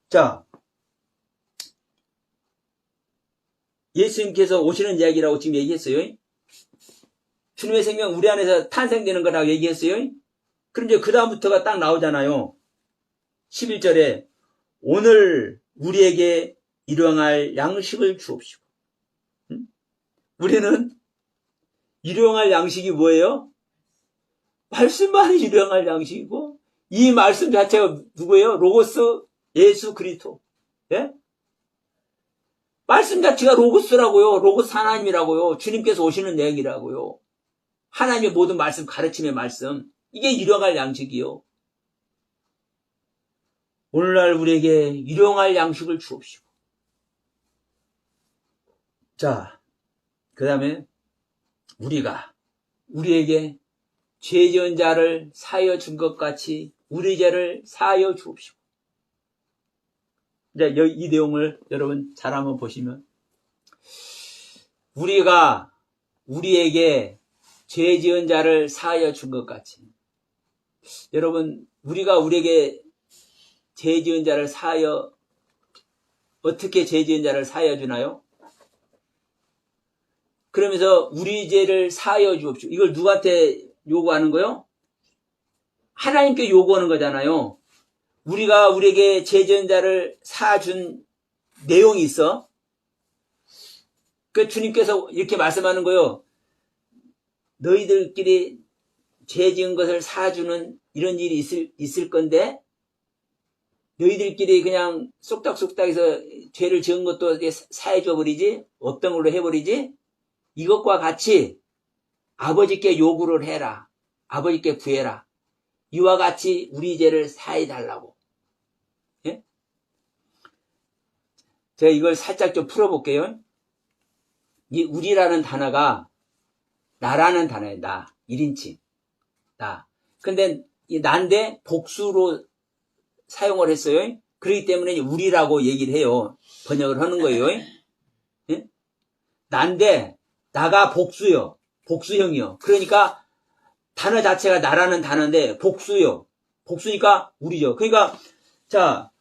자, 예수님께서 오시는 이야기라고 지금 얘기했어요. 주님의 생명 우리 안에서 탄생되는 거라고 얘기했어요. 그럼 이제 그 다음부터가 딱 나오잖아요. 11절에 오늘 우리에게 일용할 양식을 주옵시고. 우리는 일용할 양식이 뭐예요? 말씀만이 일용할 양식이고, 이 말씀 자체가 누구예요? 로고스 예수 그리스도. 예? 말씀 자체가 로고스라고요. 로고스 하나님이라고요. 주님께서 오시는 내용이라고요. 하나님의 모든 말씀, 가르침의 말씀. 이게 일용할 양식이요. 오늘날 우리에게 일용할 양식을 주옵시고. 자, 그 다음에 우리에게 죄 지은 자를 사하여 준 것 같이 우리 죄를 사하여 주옵시고. 이제 이 내용을 여러분 잘 한번 보시면, 우리에게 죄 지은 자를 사하여 준 것 같이. 여러분, 우리에게 죄 지은 자를 어떻게 죄 지은 자를 사하여 주나요? 그러면서 우리 죄를 사하여 주옵시고. 이걸 누구한테 요구하는 거요? 하나님께 요구하는 거잖아요. 우리에게 죄 지은 자를 사준 내용이 있어. 그 주님께서 이렇게 말씀하는 거요. 너희들끼리 죄 지은 것을 사주는 이런 일이 있을 건데, 너희들끼리 그냥 쏙닥쏙닥해서 죄를 지은 것도 사해줘 버리지? 없던 걸로 해버리지? 이것과 같이 아버지께 요구를 해라. 아버지께 구해라. 이와 같이 우리 죄를 사해달라고. 예? 제가 이걸 살짝 좀 풀어볼게요. 이 우리라는 단어가 나라는 단어예요. 나. 1인칭. 나. 근데 이 난데 복수로 사용을 했어요. 그렇기 때문에 우리라고 얘기를 해요. 번역을 하는 거예요. 예? 난데 나가 복수요. 복수형이요. 그러니까 단어 자체가 나라는 단어인데 복수요. 복수니까 우리죠. 그러니까 자,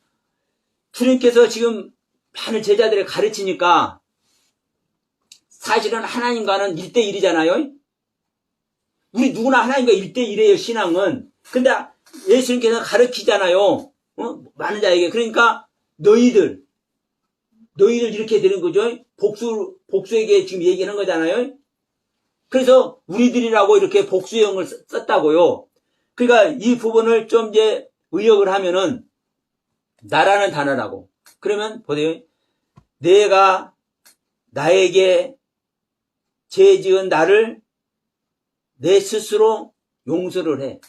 주님께서 지금 많은 제자들을 가르치니까 사실은 하나님과는 1대1이잖아요. 우리 누구나 하나님과 1대1이에요, 신앙은. 근데 예수님께서 가르치잖아요. 많은 자에게. 그러니까 너희들 이렇게 되는 거죠. 복수에게 지금 얘기하는 거잖아요. 그래서 우리들이라고 이렇게 복수형을 썼다고요. 그러니까 이 부분을 좀 이제 의역을 하면은 나라는 단어라고. 그러면 보세요. 내가 나에게 죄 지은 나를 내 스스로 용서를 해.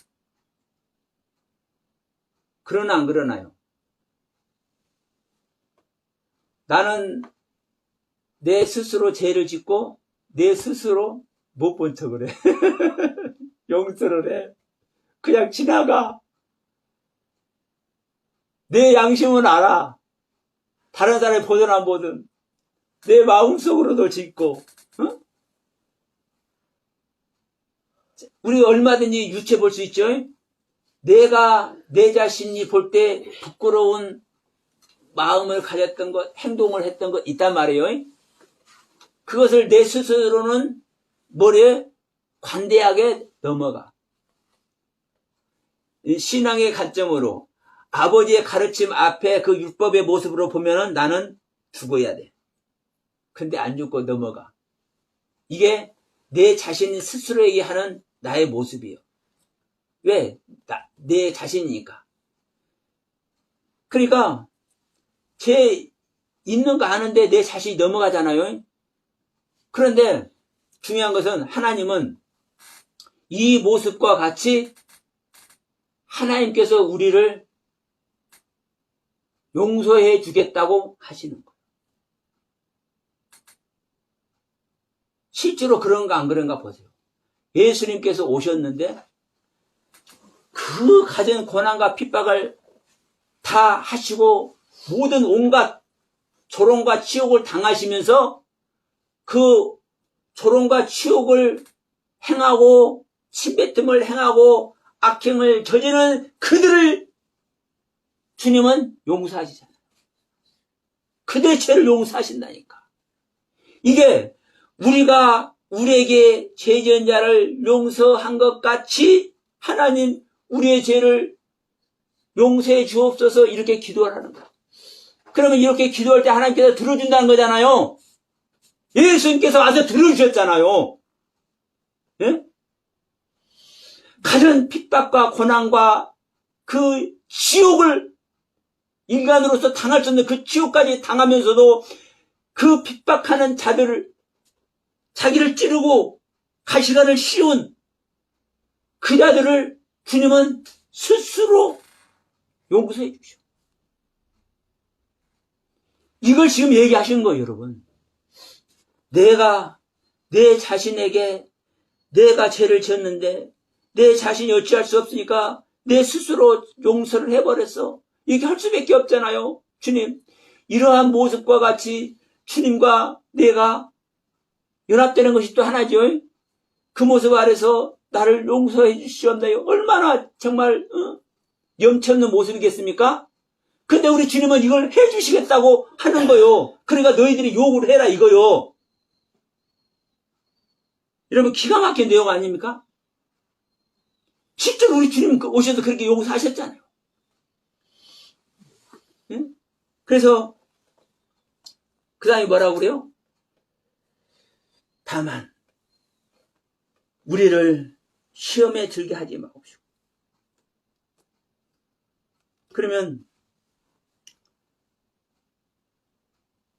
그러나 안 그러나요? 나는 내 스스로 죄를 짓고 내 스스로 못 본 척을 해. 용서를 해. 그냥 지나가. 내 양심은 알아. 다른 사람이 보든 안 보든. 내 마음속으로도 짓고, 어? 우리 얼마든지 유추해 볼 수 있죠? 내가 내 자신이 볼 때 부끄러운 마음을 가졌던 것, 행동을 했던 것 있단 말이에요. 그것을 내 스스로는 뭐래? 관대하게 넘어가. 신앙의 관점으로 아버지의 가르침 앞에 그 율법의 모습으로 보면은 나는 죽어야 돼. 근데 안 죽고 넘어가. 이게 내 자신 스스로에게 하는 나의 모습이에요. 왜? 내 자신이니까. 그러니까 제 있는 거 아는데 내 자신이 넘어가잖아요. 그런데 중요한 것은 하나님은 이 모습과 같이 하나님께서 우리를 용서해 주겠다고 하시는 거예요. 실제로 그런가 안 그런가 보세요. 예수님께서 오셨는데 그 가진 고난과 핍박을 다 하시고 모든 온갖 조롱과 치욕을 당하시면서 그 조롱과 치욕을 행하고 침뱉음을 행하고 악행을 저지르는 그들을 주님은 용서하시잖아요. 그들의 죄를 용서하신다니까. 이게 우리가 우리에게 죄 지은 자를 용서한 것 같이 하나님 우리의 죄를 용서해 주옵소서 이렇게 기도를 하는 거야. 그러면 이렇게 기도할 때 하나님께서 들어준다는 거잖아요. 예수님께서 와서 들어주셨잖아요. 예? 가진 핍박과 고난과 그 지옥을 인간으로서 당할 수 없는 그 지옥까지 당하면서도 그 핍박하는 자들을 자기를 찌르고 가시관을 씌운 그 자들을 주님은 스스로 용서해 주셔. 이걸 지금 얘기하시는 거예요, 여러분. 내가 내 자신에게 내가 죄를 지었는데 내 자신이 어찌할 수 없으니까 내 스스로 용서를 해버렸어. 이게 할 수밖에 없잖아요. 주님, 이러한 모습과 같이 주님과 내가 연합되는 것이 또 하나죠. 그 모습 아래서 나를 용서해 주시옵나요? 얼마나 정말 염치 없는 모습이겠습니까? 근데 우리 주님은 이걸 해주시겠다고 하는 거요. 그러니까 너희들이 요구를 해라 이거요. 여러분 기가 막힌 내용 아닙니까? 실제로 우리 주님 오셔서 그렇게 용서하셨잖아요. 응? 그래서 그 다음에 뭐라고 그래요? 다만 우리를 시험에 들게 하지 마옵시고. 그러면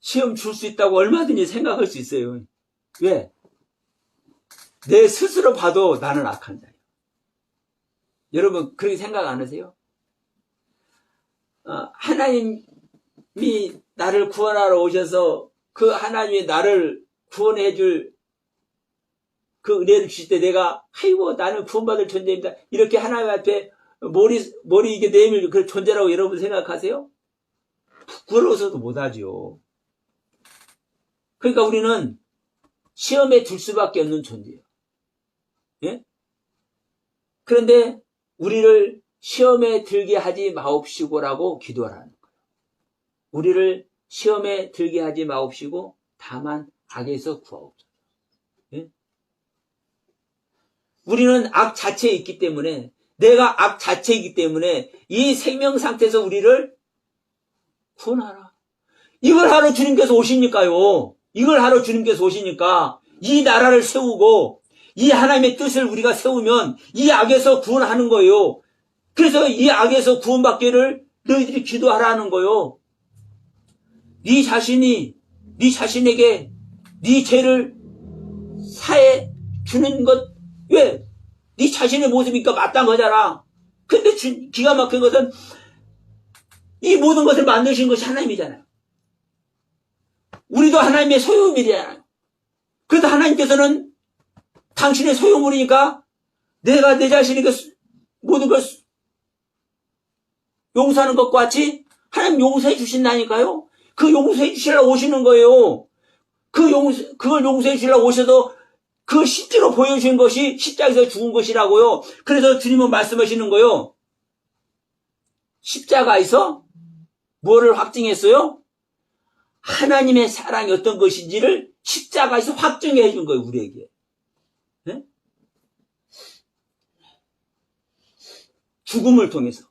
시험 줄 수 있다고 얼마든지 생각할 수 있어요. 왜? 내 스스로 봐도 나는 악한 자예요. 여러분 그렇게 생각 안 하세요? 하나님이 나를 구원하러 오셔서 그 하나님이 나를 구원해 줄 그 은혜를 주실 때 내가 아이고 나는 구원받을 존재입니다. 이렇게 하나님 앞에 머리 이게 내밀 그 존재라고 여러분 생각하세요? 부끄러워서도 못하죠. 그러니까 우리는 시험에 둘 수밖에 없는 존재예요. 예? 그런데 우리를 시험에 들게 하지 마옵시고라고 기도를 하는 거예요. 우리를 시험에 들게 하지 마옵시고 다만 악에서 구하옵소서. 예? 우리는 악 자체에 있기 때문에 내가 악 자체이기 때문에 이 생명 상태에서 우리를 구원하라. 이걸 하러 주님께서 오시니까요. 이걸 하러 주님께서 오시니까 이 나라를 세우고 이 하나님의 뜻을 우리가 세우면 이 악에서 구원하는 거예요. 그래서 이 악에서 구원받기를 너희들이 기도하라는 거예요. 네 자신이 네 자신에게 네 죄를 사해 주는 것 왜? 네 자신의 모습이니까 마땅한 거잖아. 근데 기가 막힌 것은 이 모든 것을 만드신 것이 하나님이잖아요. 우리도 하나님의 소유물이잖아요. 그래서 하나님께서는 당신의 소유물이니까 내가 내 자신에게 모든 걸 용서하는 것과 같이 하나님 용서해 주신다니까요. 그 용서해 주시러 오시는 거예요. 그걸 용서해 주려고 오셔도 그 실제로 보여주신 것이 십자가에서 죽은 것이라고요. 그래서 주님은 말씀하시는 거요. 십자가에서 뭐를 확증했어요? 하나님의 사랑이 어떤 것인지를 십자가에서 확증해 준 거예요, 우리에게. 네? 죽음을 통해서.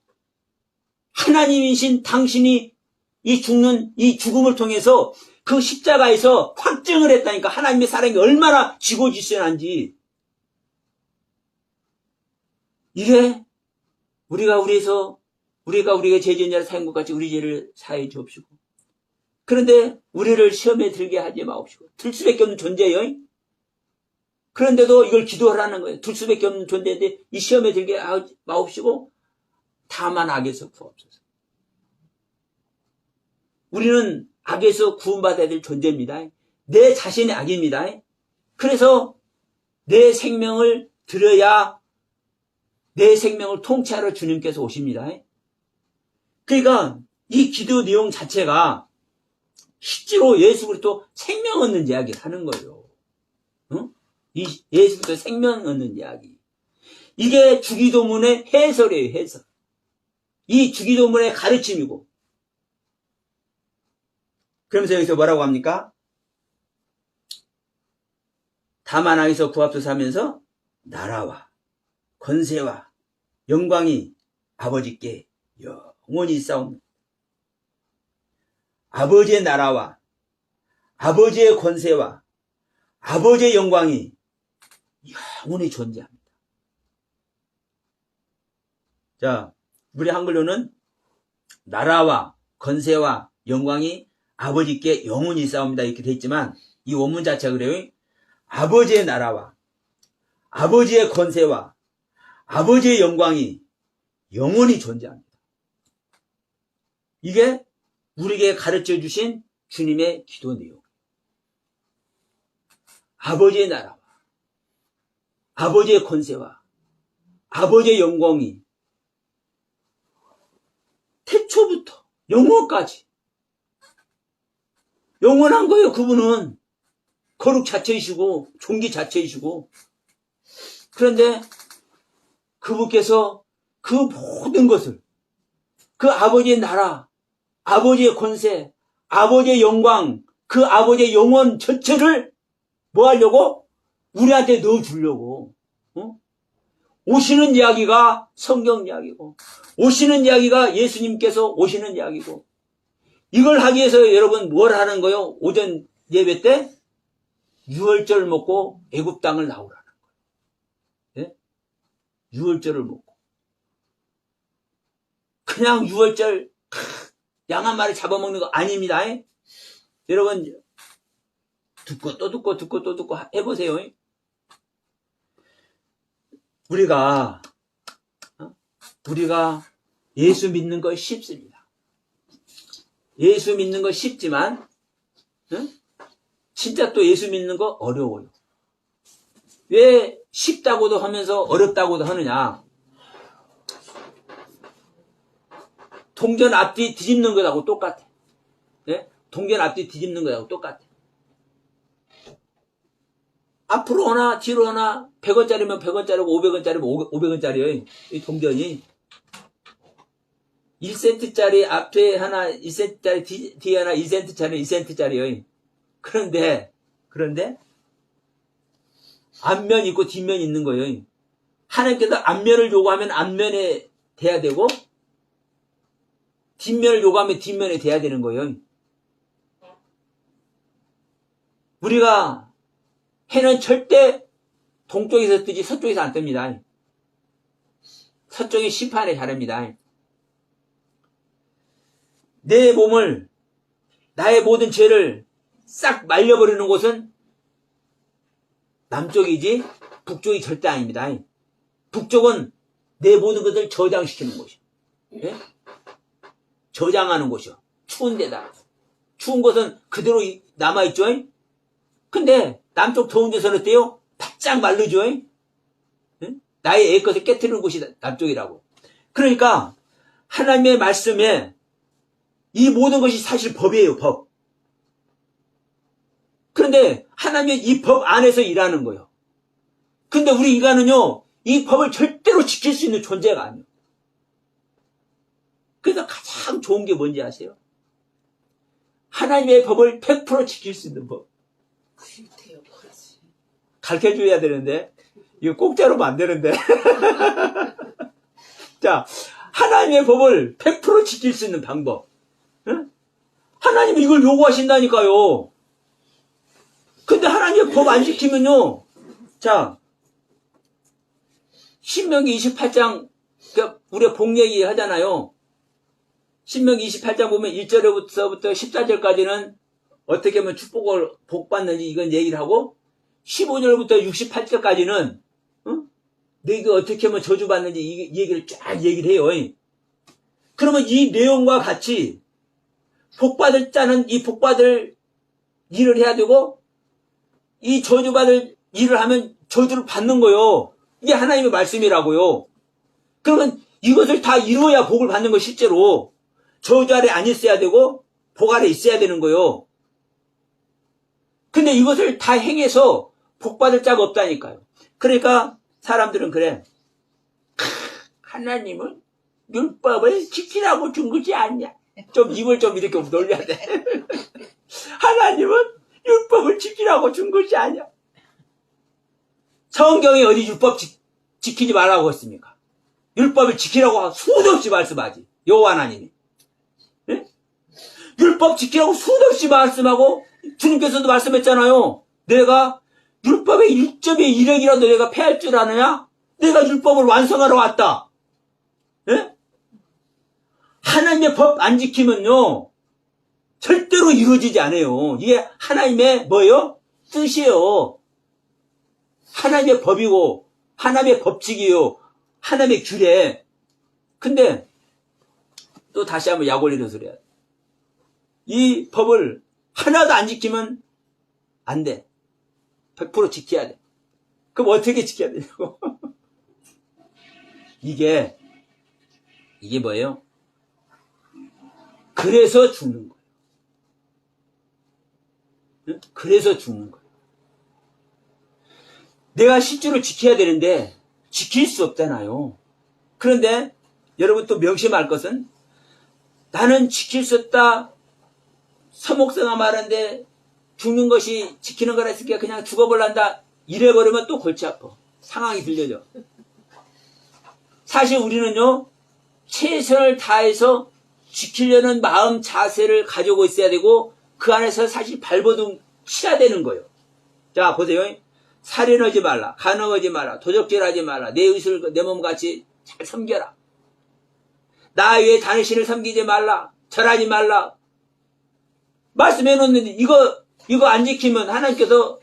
하나님이신 당신이 이 죽음을 통해서 그 십자가에서 확증을 했다니까. 하나님의 사랑이 얼마나 지고지순한지. 이게 우리가 우리에게 죄전자를 사한 것 같이 우리 죄를 사해 주옵시고. 그런데 우리를 시험에 들게 하지 마옵시고. 들 수밖에 없는 존재예요. 그런데도 이걸 기도하라는 거예요. 들 수밖에 없는 존재인데 이 시험에 들게 하지 마옵시고 다만 악에서 구하옵소서. 우리는 악에서 구원받아야 될 존재입니다. 내 자신의 악입니다. 그래서 내 생명을 드려야 내 생명을 통치하러 주님께서 오십니다. 그러니까 이 기도 내용 자체가 실제로 예수 그리스도 생명 얻는 이야기를 하는 거예요. 이 예수 그리스도 생명 얻는 이야기. 이게 주기도문의 해설이에요, 해설. 이 주기도문의 가르침이고. 그러면서 여기서 뭐라고 합니까? 다만 악에서 구하옵소서 하면서 나라와 권세와 영광이 아버지께 영원히 있사옵니다. 아버지의 나라와 아버지의 권세와 아버지의 영광이 영원히 존재합니다. 자, 우리 한글로는 나라와 권세와 영광이 아버지께 영원히 있사옵니다 이렇게 돼 있지만 이 원문 자체가 그래요. 아버지의 나라와 아버지의 권세와 아버지의 영광이 영원히 존재합니다. 이게 우리에게 가르쳐 주신 주님의 기도 내용. 아버지의 나라와 아버지의 권세와 아버지의 영광이 태초부터 영원까지 영원한 거예요. 그분은 거룩 자체이시고 존귀 자체이시고. 그런데 그분께서 그 모든 것을 그 아버지의 나라, 아버지의 권세, 아버지의 영광, 그 아버지의 영원 전체를 뭐 하려고? 우리한테 넣어주려고. 오시는 이야기가 성경 이야기고 오시는 이야기가 예수님께서 오시는 이야기고 이걸 하기 위해서 여러분 뭘 하는 거요? 오전 예배 때 유월절 먹고 애굽 땅을 나오라는 거예요. 예? 유월절을 먹고 그냥 유월절 양 한 마리 잡아먹는 거 아닙니다. 여러분 듣고 또 듣고 듣고 또 듣고 해보세요. 우리가 예수 믿는 거 쉽습니다. 예수 믿는 거 쉽지만 진짜 또 예수 믿는 거 어려워요. 왜 쉽다고도 하면서 어렵다고도 하느냐? 동전 앞뒤 뒤집는 거하고 똑같아. 네? 동전 앞뒤 뒤집는 거하고 똑같아. 앞으로 하나 뒤로 하나 100원짜리면 100원짜리고 500원짜리면 500원짜리예요. 이 동전이 1센트짜리 앞에 하나 1센트짜리 뒤에 하나 1센트짜리 1센트짜리예요. 그런데 앞면 있고 뒷면 있는 거예요. 하나님께서 앞면을 요구하면 앞면에 돼야 되고 뒷면을 요구하면 뒷면에 돼야 되는 거예요. 우리가 해는 절대 동쪽에서 뜨지 서쪽에서 안 뜹니다. 서쪽이 심판의 자리입니다. 내 몸을 나의 모든 죄를 싹 말려버리는 곳은 남쪽이지 북쪽이 절대 아닙니다. 북쪽은 내 모든 것을 저장시키는 곳이요. 예? 저장하는 곳이요. 추운 데다. 추운 곳은 그대로 남아있죠. 근데 남쪽 더운 데서는 어때요? 바짝 마르죠. 예? 나의 애것을 깨트리는 곳이 남쪽이라고. 그러니까 하나님의 말씀에 이 모든 것이 사실 법이에요. 법. 그런데 그런데 하나님의 이 법 안에서 일하는 거예요. 근데 우리 인간은요, 이 법을 절대로 지킬 수 있는 존재가 아니에요. 그래서 가장 좋은 게 뭔지 아세요? 하나님의 법을 100% 지킬 수 있는 법. 가르쳐줘야 되는데, 이거 공짜로면 안 되는데. 자, 하나님의 법을 100% 지킬 수 있는 방법. 응? 하나님이 이걸 요구하신다니까요. 근데 하나님의 법 안 지키면요. 자, 신명기 28장, 우리가 복 얘기 하잖아요. 신명기 28장 보면 1절부터 14절까지는 어떻게 하면 축복을 복받는지 이건 얘기를 하고, 15절부터 68절까지는 너희가 어떻게 하면 저주받는지 이 얘기를 쫙 얘기를 해요. 그러면 이 내용과 같이 복받을 자는 이 복받을 일을 해야 되고, 이 저주받을 일을 하면 저주를 받는 거요. 이게 하나님의 말씀이라고요. 그러면 이것을 다 이루어야 복을 받는 거 실제로. 저주 아래 안 있어야 되고 복 아래 있어야 되는 거요. 근데 이것을 다 행해서 복 받을 자가 없다니까요. 그러니까 사람들은 그래. 하나님은 율법을 지키라고 준 것이 아니야. 좀 입을 좀 이렇게 놀려야 돼. 하나님은 율법을 지키라고 준 것이 아니야. 성경에 어디 율법 지키지 말라고 했습니까? 율법을 지키라고 수도 없이 말씀하지. 여호와 하나님이. 네? 율법 지키라고 수도 없이 말씀하고 주님께서도 말씀했잖아요. 내가 율법의 1점의 1핵이라도 내가 패할 줄 아느냐? 내가 율법을 완성하러 왔다. 네? 하나님의 법 안 지키면요. 절대로 이루어지지 않아요. 이게 하나님의 뭐예요? 뜻이에요. 하나님의 법이고 하나님의 법칙이에요. 하나님의 규례. 근데 또 다시 한번 약 올리는 소리야. 이 법을 하나도 안 지키면 안 돼. 100% 지켜야 돼. 그럼 어떻게 지켜야 되냐고. 이게 뭐예요? 그래서 죽는 거예요. 응? 그래서 죽는 거예요. 내가 실제로 지켜야 되는데 지킬 수 없잖아요. 그런데 여러분 또 명심할 것은 나는 지킬 수 없다. 서목서가 말하는데 죽는 것이 지키는 거라 했으니까 그냥 죽어버린다. 이래버리면 또 골치 아파. 상황이 들려져. 사실 우리는요. 최선을 다해서 지키려는 마음 자세를 가지고 있어야 되고 그 안에서 사실 발버둥 치야 되는 거예요. 자 보세요. 살인하지 말라. 간음하지 말라. 도적질하지 말라. 내 의술을 내 몸같이 잘 섬겨라. 나 외에 다른 신을 섬기지 말라. 절하지 말라. 말씀해 놓는데 이거 안 지키면 하나님께서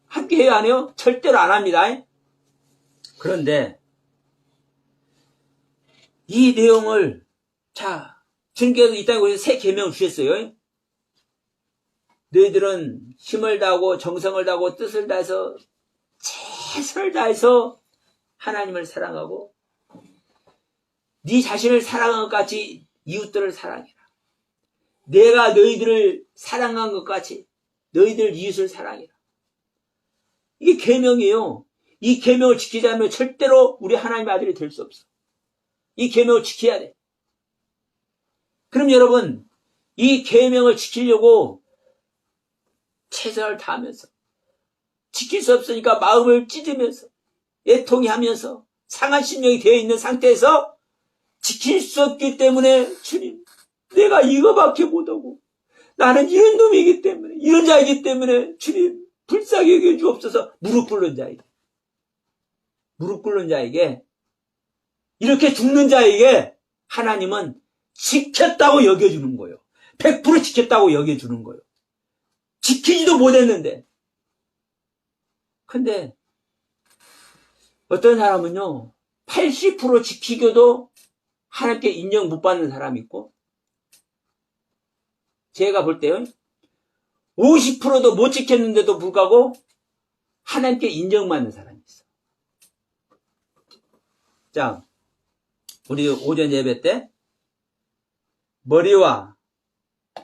함께 해야 하네요? 절대로 안 합니다. 그런데 이 내용을 자 주님께서 이 땅에 우리 새 계명을 주셨어요. 너희들은 힘을 다하고 정성을 다하고 뜻을 다해서 최선을 다해서 하나님을 사랑하고 네 자신을 사랑한 것 같이 이웃들을 사랑해라. 내가 너희들을 사랑한 것 같이 너희들 이웃을 사랑해라. 이게 계명이에요. 이 계명을 지키지 않으면 절대로 우리 하나님의 아들이 될 수 없어. 이 계명을 지켜야 돼. 그럼 여러분 이 계명을 지키려고 최선을 다하면서 지킬 수 없으니까 마음을 찢으면서 애통이 하면서 상한 심령이 되어 있는 상태에서 지킬 수 없기 때문에 주님 내가 이거밖에 못하고 나는 이런 놈이기 때문에 이런 자이기 때문에 주님 불쌍히 여겨주옵소서. 무릎 꿇는 자에게 이렇게 죽는 자에게 하나님은 지켰다고 여겨주는 거예요. 100% 지켰다고 여겨주는 거예요. 지키지도 못했는데. 근데 어떤 사람은요 80% 지키고도 하나님께 인정 못 받는 사람이 있고 제가 볼 때요 50%도 못 지켰는데도 불구하고 하나님께 인정받는 사람이 있어. 자, 우리 오전 예배 때 머리와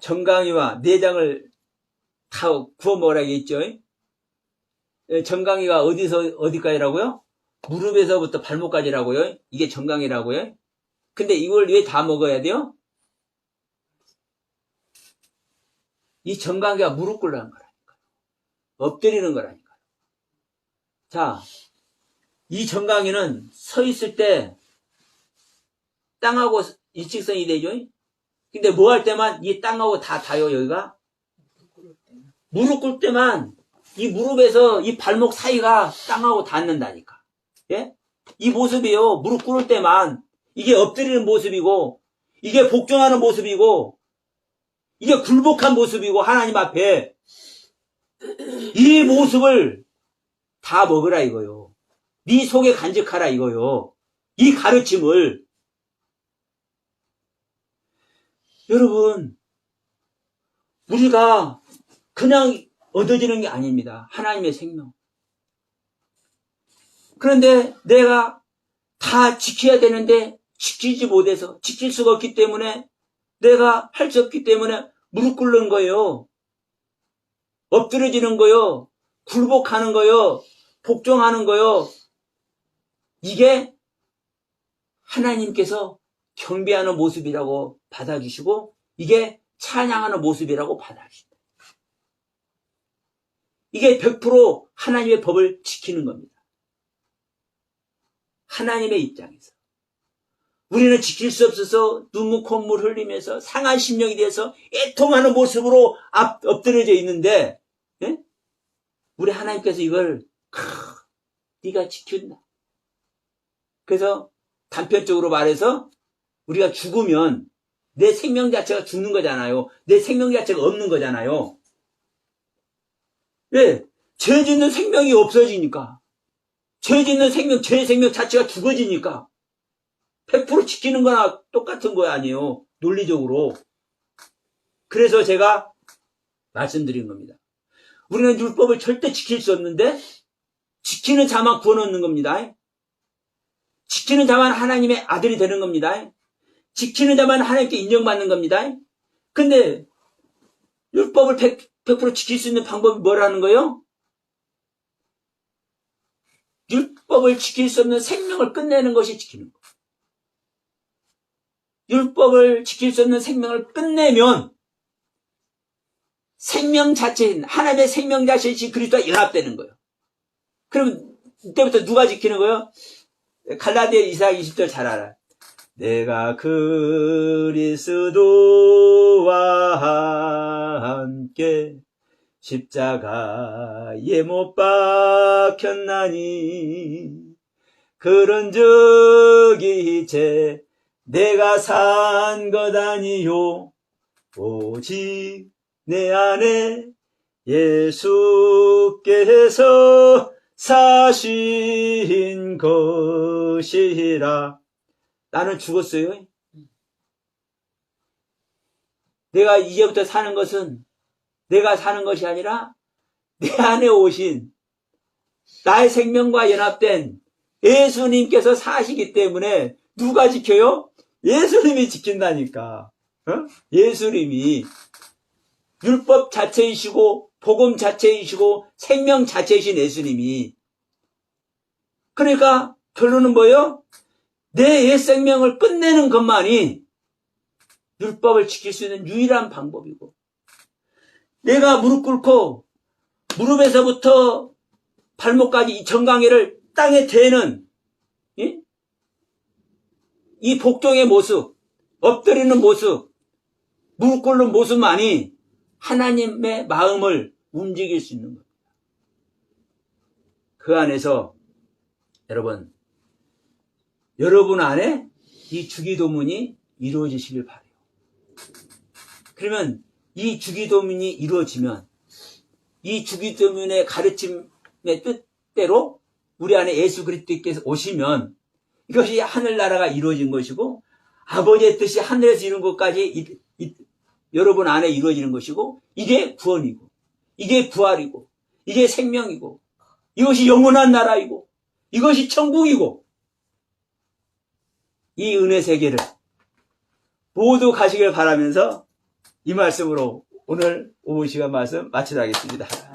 정강이와 내장을 다 구워 먹으라고 했죠. 정강이가 어디서 어디까지라고요? 무릎에서부터 발목까지라고요. 이게 정강이라고요. 근데 이걸 왜 다 먹어야 돼요? 이 정강이가 무릎 꿇는 거라니까요. 엎드리는 거라니까요. 자, 이 정강이는 서 있을 때 땅하고 일직선이 되죠. 근데 뭐 할 때만 이 땅하고 다 닿아요, 여기가? 무릎 꿇을 때만 이 무릎에서 이 발목 사이가 땅하고 닿는다니까. 예? 이 모습이요. 무릎 꿇을 때만 이게 엎드리는 모습이고 이게 복종하는 모습이고 이게 굴복한 모습이고 하나님 앞에 이 모습을 다 먹으라 이거요. 네 속에 간직하라 이거요. 이 가르침을 여러분 우리가 그냥 얻어지는 게 아닙니다. 하나님의 생명. 그런데 내가 다 지켜야 되는데 지키지 못해서 지킬 수가 없기 때문에 내가 할 수 없기 때문에 무릎 꿇는 거예요. 엎드려지는 거요. 굴복하는 거요. 복종하는 거요. 이게 하나님께서 경배하는 모습이라고 받아주시고 이게 찬양하는 모습이라고 받아주십니다. 이게 100% 하나님의 법을 지키는 겁니다. 하나님의 입장에서. 우리는 지킬 수 없어서 눈물 콧물 흘리면서 상한 심령이 돼서 애통하는 모습으로 엎드려져 있는데 예? 우리 하나님께서 이걸 네가 지킨다. 그래서 단편적으로 말해서 우리가 죽으면 내 생명 자체가 죽는 거잖아요. 내 생명 자체가 없는 거잖아요. 왜? 죄 짓는 생명이 없어지니까. 죄 짓는 생명, 죄 생명 자체가 죽어지니까 100% 지키는 거나 똑같은 거 아니에요. 논리적으로. 그래서 제가 말씀드린 겁니다. 우리는 율법을 절대 지킬 수 없는데 지키는 자만 구원 얻는 겁니다. 지키는 자만 하나님의 아들이 되는 겁니다. 지키는 자만 하나님께 인정받는 겁니다. 근데 율법을 100% 지킬 수 있는 방법이 뭐라는 거예요? 율법을 지킬 수 없는 생명을 끝내는 것이 지키는 거예요. 율법을 지킬 수 없는 생명을 끝내면 생명 자체인 하나님의 생명 자체이신 그리스도와 연합되는 거예요. 그럼 이때부터 누가 지키는 거예요? 갈라디아 2장 20절 잘 알아. 내가 그리스도와 함께 십자가에 못 박혔나니 그런즉 이제 내가 산 것 아니요 오직 내 안에 예수께서 사신 것이라. 나는 죽었어요. 내가 이제부터 사는 것은 내가 사는 것이 아니라 내 안에 오신 나의 생명과 연합된 예수님께서 사시기 때문에 누가 지켜요? 예수님이 지킨다니까. 예수님이 율법 자체이시고 복음 자체이시고 생명 자체이신 예수님이. 그러니까 결론은 뭐예요? 내 옛 생명을 끝내는 것만이 율법을 지킬 수 있는 유일한 방법이고, 내가 무릎 꿇고 무릎에서부터 발목까지 이 정강이를 땅에 대는 이 복종의 모습, 엎드리는 모습, 무릎 꿇는 모습만이 하나님의 마음을 움직일 수 있는 겁니다. 그 안에서 여러분 안에 이 주기도문이 이루어지시길 바라요. 그러면 이 주기도문이 이루어지면 이 주기도문의 가르침의 뜻대로 우리 안에 예수 그리스도께서 오시면 이것이 하늘나라가 이루어진 것이고 아버지의 뜻이 하늘에서 이룬 것까지 여러분 안에 이루어지는 것이고, 이게 구원이고 이게 부활이고 이게 생명이고 이것이 영원한 나라이고 이것이 천국이고, 이 은혜 세계를 모두 가시길 바라면서 이 말씀으로 오늘 오후 시간 말씀 마치도록 하겠습니다.